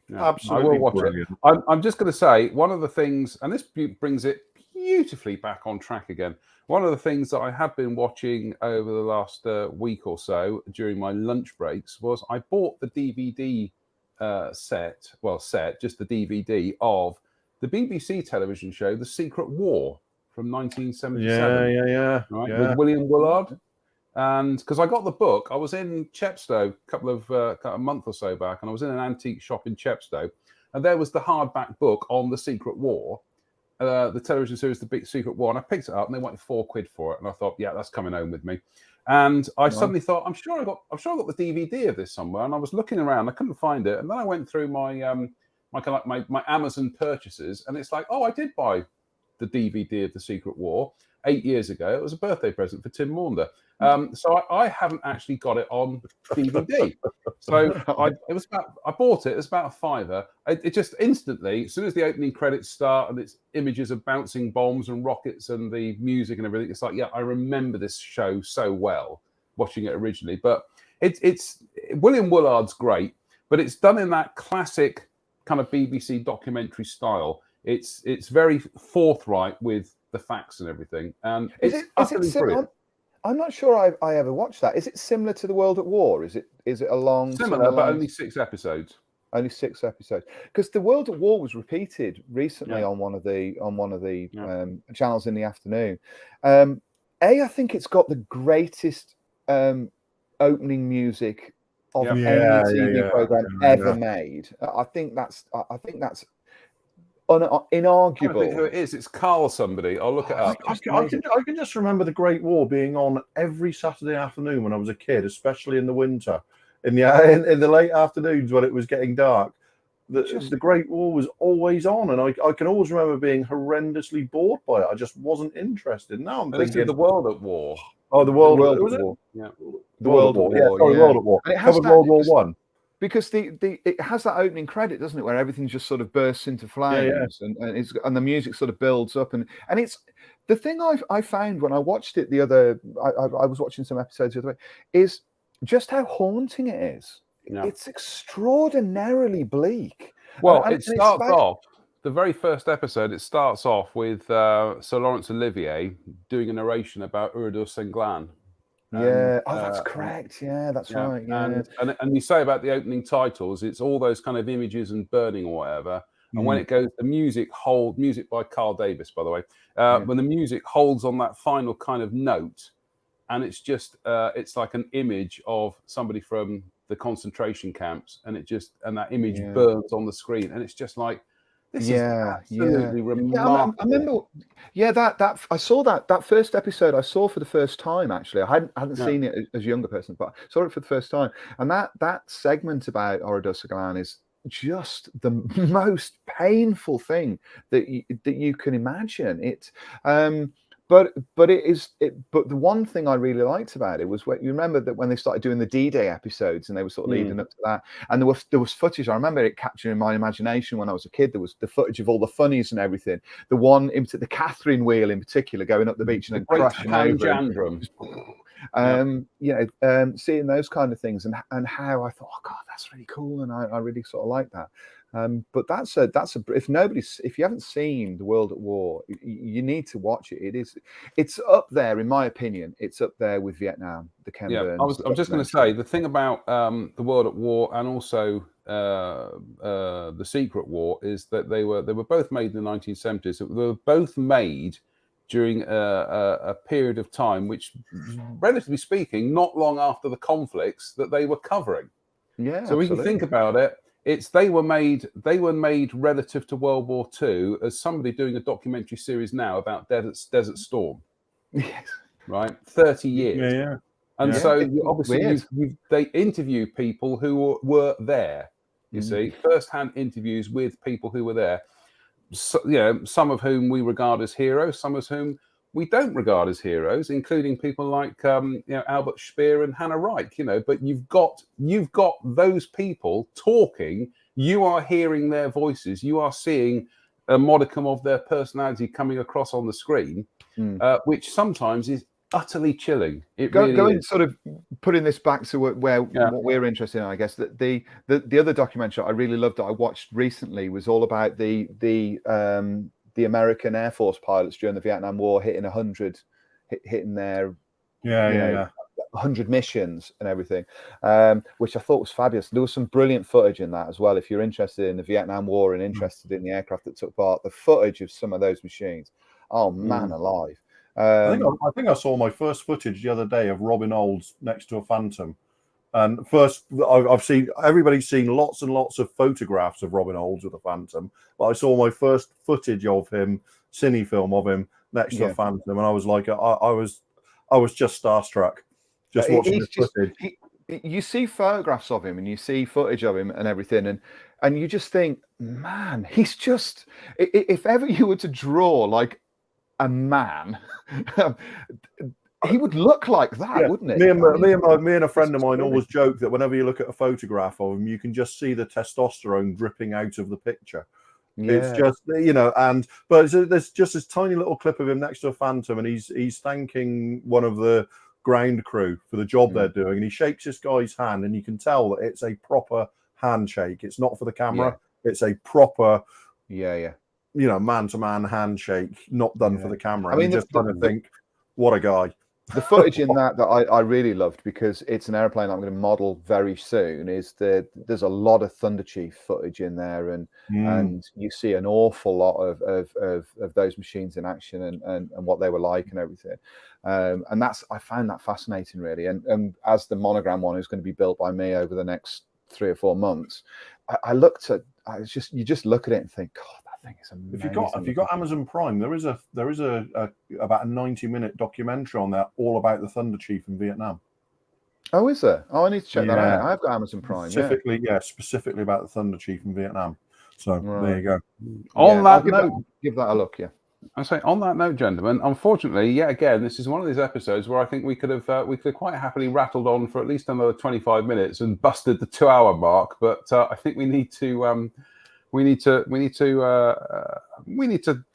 Speaker 2: Yeah, absolutely, I will watch brilliant.
Speaker 1: It. I'm just going to say, one of the things, and this brings it beautifully back on track again. One of the things that I have been watching over the last week or so during my lunch breaks was, I bought the DVD just the DVD of the BBC television show The Secret War from 1977. With William Willard. And because I got the book, I was in Chepstow a month or so back, and I was in an antique shop in Chepstow, and there was the hardback book on The Secret War, the television series The Big Secret War, and I picked it up, and they wanted £4 for it, and I thought, yeah, that's coming home with me. And I suddenly thought, I'm sure I got the DVD of this somewhere, and I was looking around, I couldn't find it, and then I went through my my Amazon purchases, and it's like, oh, I did buy the DVD of The Secret War 8 years ago. It was a birthday present for Tim Maunder. So I haven't actually got it on DVD. So I bought it. It's about a £5. It just instantly, as soon as the opening credits start and it's images of bouncing bombs and rockets and the music and everything, it's like, yeah, I remember this show so well, watching it originally. But it's William Willard's great, but it's done in that classic kind of BBC documentary style. It's very forthright with the facts and everything. And
Speaker 3: I'm not sure I ever watched that. Is it similar to The World at War? Is it a long
Speaker 1: similar, but only 6 episodes?
Speaker 3: Only 6 episodes, because The World at War was repeated recently on one of the channels in the afternoon. I think it's got the greatest opening music of any TV program ever made. I think that's inarguable.
Speaker 1: I think who it is. It's Carl somebody. I'll look it up.
Speaker 2: I can just remember the Great War being on every Saturday afternoon when I was a kid, especially in the winter, in the late afternoons when it was getting dark. The Great War was always on, and I can always remember being horrendously bored by it. I just wasn't interested. Now I'm thinking
Speaker 1: The World at War.
Speaker 2: Oh, the World at
Speaker 3: War.
Speaker 2: Yeah,
Speaker 3: the World at War.
Speaker 2: Yeah, sorry, World at War.
Speaker 3: And it has
Speaker 2: World War One.
Speaker 3: Because it has that opening credit, doesn't it, where everything just sort of bursts into flames, and the music sort of builds up, and it's the thing I found when I watched it I was watching some episodes the other way, is just how haunting it is. Yeah. It's extraordinarily bleak.
Speaker 1: Well, it starts off, the very first episode, it starts off with Sir Laurence Olivier doing a narration about Ur-dur-Senglan.
Speaker 3: That's correct. Yeah, that's right. Yeah.
Speaker 1: And you say about the opening titles, it's all those kind of images and burning or whatever. And when it goes, the music by Carl Davis, by the way, when the music holds on that final kind of note, and it's just it's like an image of somebody from the concentration camps, and that image burns on the screen, and it's just like, this is absolutely remarkable.
Speaker 3: I remember, that I saw that first episode. I saw for the first time. Actually, I hadn't seen it as a younger person, but I saw it for the first time. And that segment about Ur-dur-Senglan just the most painful thing that you can imagine. But the one thing I really liked about it was you remember that when they started doing the D-Day episodes and they were sort of leading up to that, and there was footage. I remember it capturing my imagination when I was a kid. There was the footage of all the funnies and everything. The one into the Catherine wheel in particular, going up the beach and then crashing over. Seeing those kind of things and how I thought, oh God, that's really cool, and I really sort of like that. But that's a if you haven't seen The World at War, you need to watch it. It's up there, in my opinion. It's up there with Vietnam, the Ken Burns.
Speaker 1: I was just going to say the thing about The World at War and also The Secret War is that they were both made in the 1970s. They were both made during a period of time which, relatively speaking, not long after the conflicts that they were covering.
Speaker 3: Yeah.
Speaker 1: So when you think about it, they were made relative to World War II as somebody doing a documentary series now about Desert Storm.
Speaker 3: Yes.
Speaker 1: Right, 30 years.
Speaker 2: Yeah.
Speaker 1: And so obviously they interview people who were there. You see, first-hand interviews with people who were there. So, some of whom we regard as heroes, some of whom we don't regard as heroes, including people like Albert Speer and Hannah Reich. But you've got those people talking. You are hearing their voices. You are seeing a modicum of their personality coming across on the screen, which sometimes is utterly chilling.
Speaker 3: Going sort of putting this back to what we're interested in, I guess that the other documentary I really loved that I watched recently was all about the American Air Force pilots during the Vietnam War hitting 100, hitting their 100 missions and everything, which I thought was fabulous. There was some brilliant footage in that as well. If you're interested in the Vietnam War and interested in the aircraft that took part, the footage of some of those machines, oh man alive.
Speaker 2: I think I saw my first footage the other day of Robin Olds next to a Phantom. And first, I've seen everybody's seen lots and lots of photographs of Robin Olds with a Phantom, but I saw my first footage of him, cine film of him next to a Phantom, and I was like, I was just starstruck, just watching the footage.
Speaker 3: You see photographs of him and you see footage of him and everything, and you just think, man, he's just. If ever you were to draw like a man, he would look like that, wouldn't it?
Speaker 2: Me and a friend of mine always joke that whenever you look at a photograph of him, you can just see the testosterone dripping out of the picture. Yeah. It's just, but there's just this tiny little clip of him next to a Phantom, and he's thanking one of the ground crew for the job they're doing, and he shakes this guy's hand, and you can tell that it's a proper handshake. It's not for the camera. It's a proper, man-to-man handshake, not done for the camera. I mean, just trying to think, what a guy.
Speaker 3: The footage in that I really loved, because it's an airplane I'm going to model very soon, is there's a lot of Thunder Chief footage in there, and you see an awful lot of those machines in action and what they were like and everything. And I found that fascinating, really. And as the Monogram one is going to be built by me over the next 3 or 4 months, you just look at it and think, God, thing is amazing.
Speaker 2: If you got Amazon Prime, there is a about a 90-minute documentary on there all about the Thunder Chief in Vietnam.
Speaker 3: Oh, is there? Oh, I need to check that out. I've got Amazon Prime.
Speaker 2: Specifically about the Thunder Chief in Vietnam. So there you go.
Speaker 1: On that note,
Speaker 3: give that a look. Yeah.
Speaker 1: I say, on that note, gentlemen, unfortunately, yet again, this is one of these episodes where I think we could have quite happily rattled on for at least another 25 minutes and busted the 2-hour mark. But I think we need to. We need to kind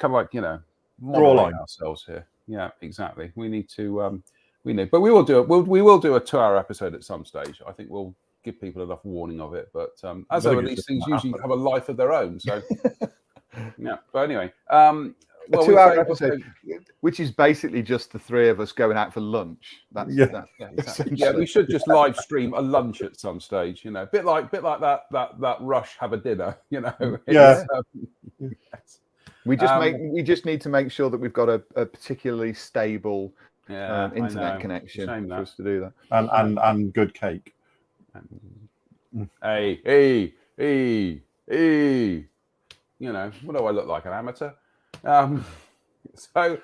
Speaker 1: of like, moderate ourselves here. Yeah, exactly. We need to, but we will do it. We will do a 2-hour episode at some stage. I think we'll give people enough warning of it. But as ever, these things usually have a life of their own. So, yeah. But anyway,
Speaker 3: a 2-hour episode, which is basically just the three of us going out for lunch.
Speaker 1: Exactly. Yeah, we should just live stream a lunch at some stage. A bit like that Rush have a dinner.
Speaker 3: We just need to make sure that we've got a particularly stable internet connection for us to do that,
Speaker 2: and good cake.
Speaker 1: Hey. What do I look like, an amateur?
Speaker 3: Right,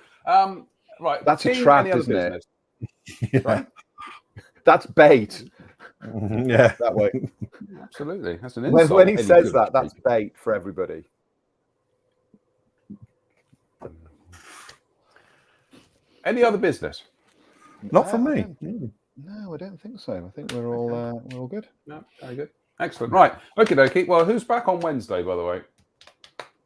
Speaker 3: that's a trap, isn't it?
Speaker 1: Right?
Speaker 3: That's bait.
Speaker 2: Yeah,
Speaker 3: that way.
Speaker 1: Absolutely, that's an insult.
Speaker 3: When he says that, that's bait for everybody.
Speaker 1: Any other business?
Speaker 2: Not from me.
Speaker 3: No, I don't think so. I think we're all good.
Speaker 1: No, very good. Excellent. Right. Okay, dokie. Well, who's back on Wednesday, by the way?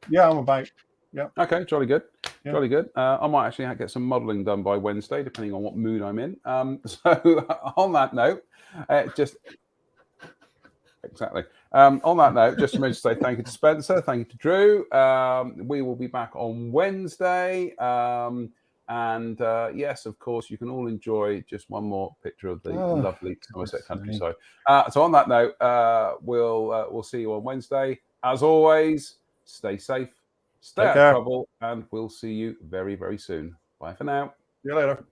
Speaker 2: Yeah, I'm about. Yeah.
Speaker 1: Okay, jolly good.
Speaker 2: Yeah.
Speaker 1: Jolly good. I might actually get some modelling done by Wednesday, depending on what mood I'm in. So on that note, exactly. On that note, just to say thank you to Spencer, thank you to Drew. We will be back on Wednesday. And yes, of course, you can all enjoy just one more picture of the lovely Somerset countryside. So on that note, we'll see you on Wednesday. As always, stay safe, stay out of trouble, and we'll see you very, very soon. Bye for now.
Speaker 2: See you later.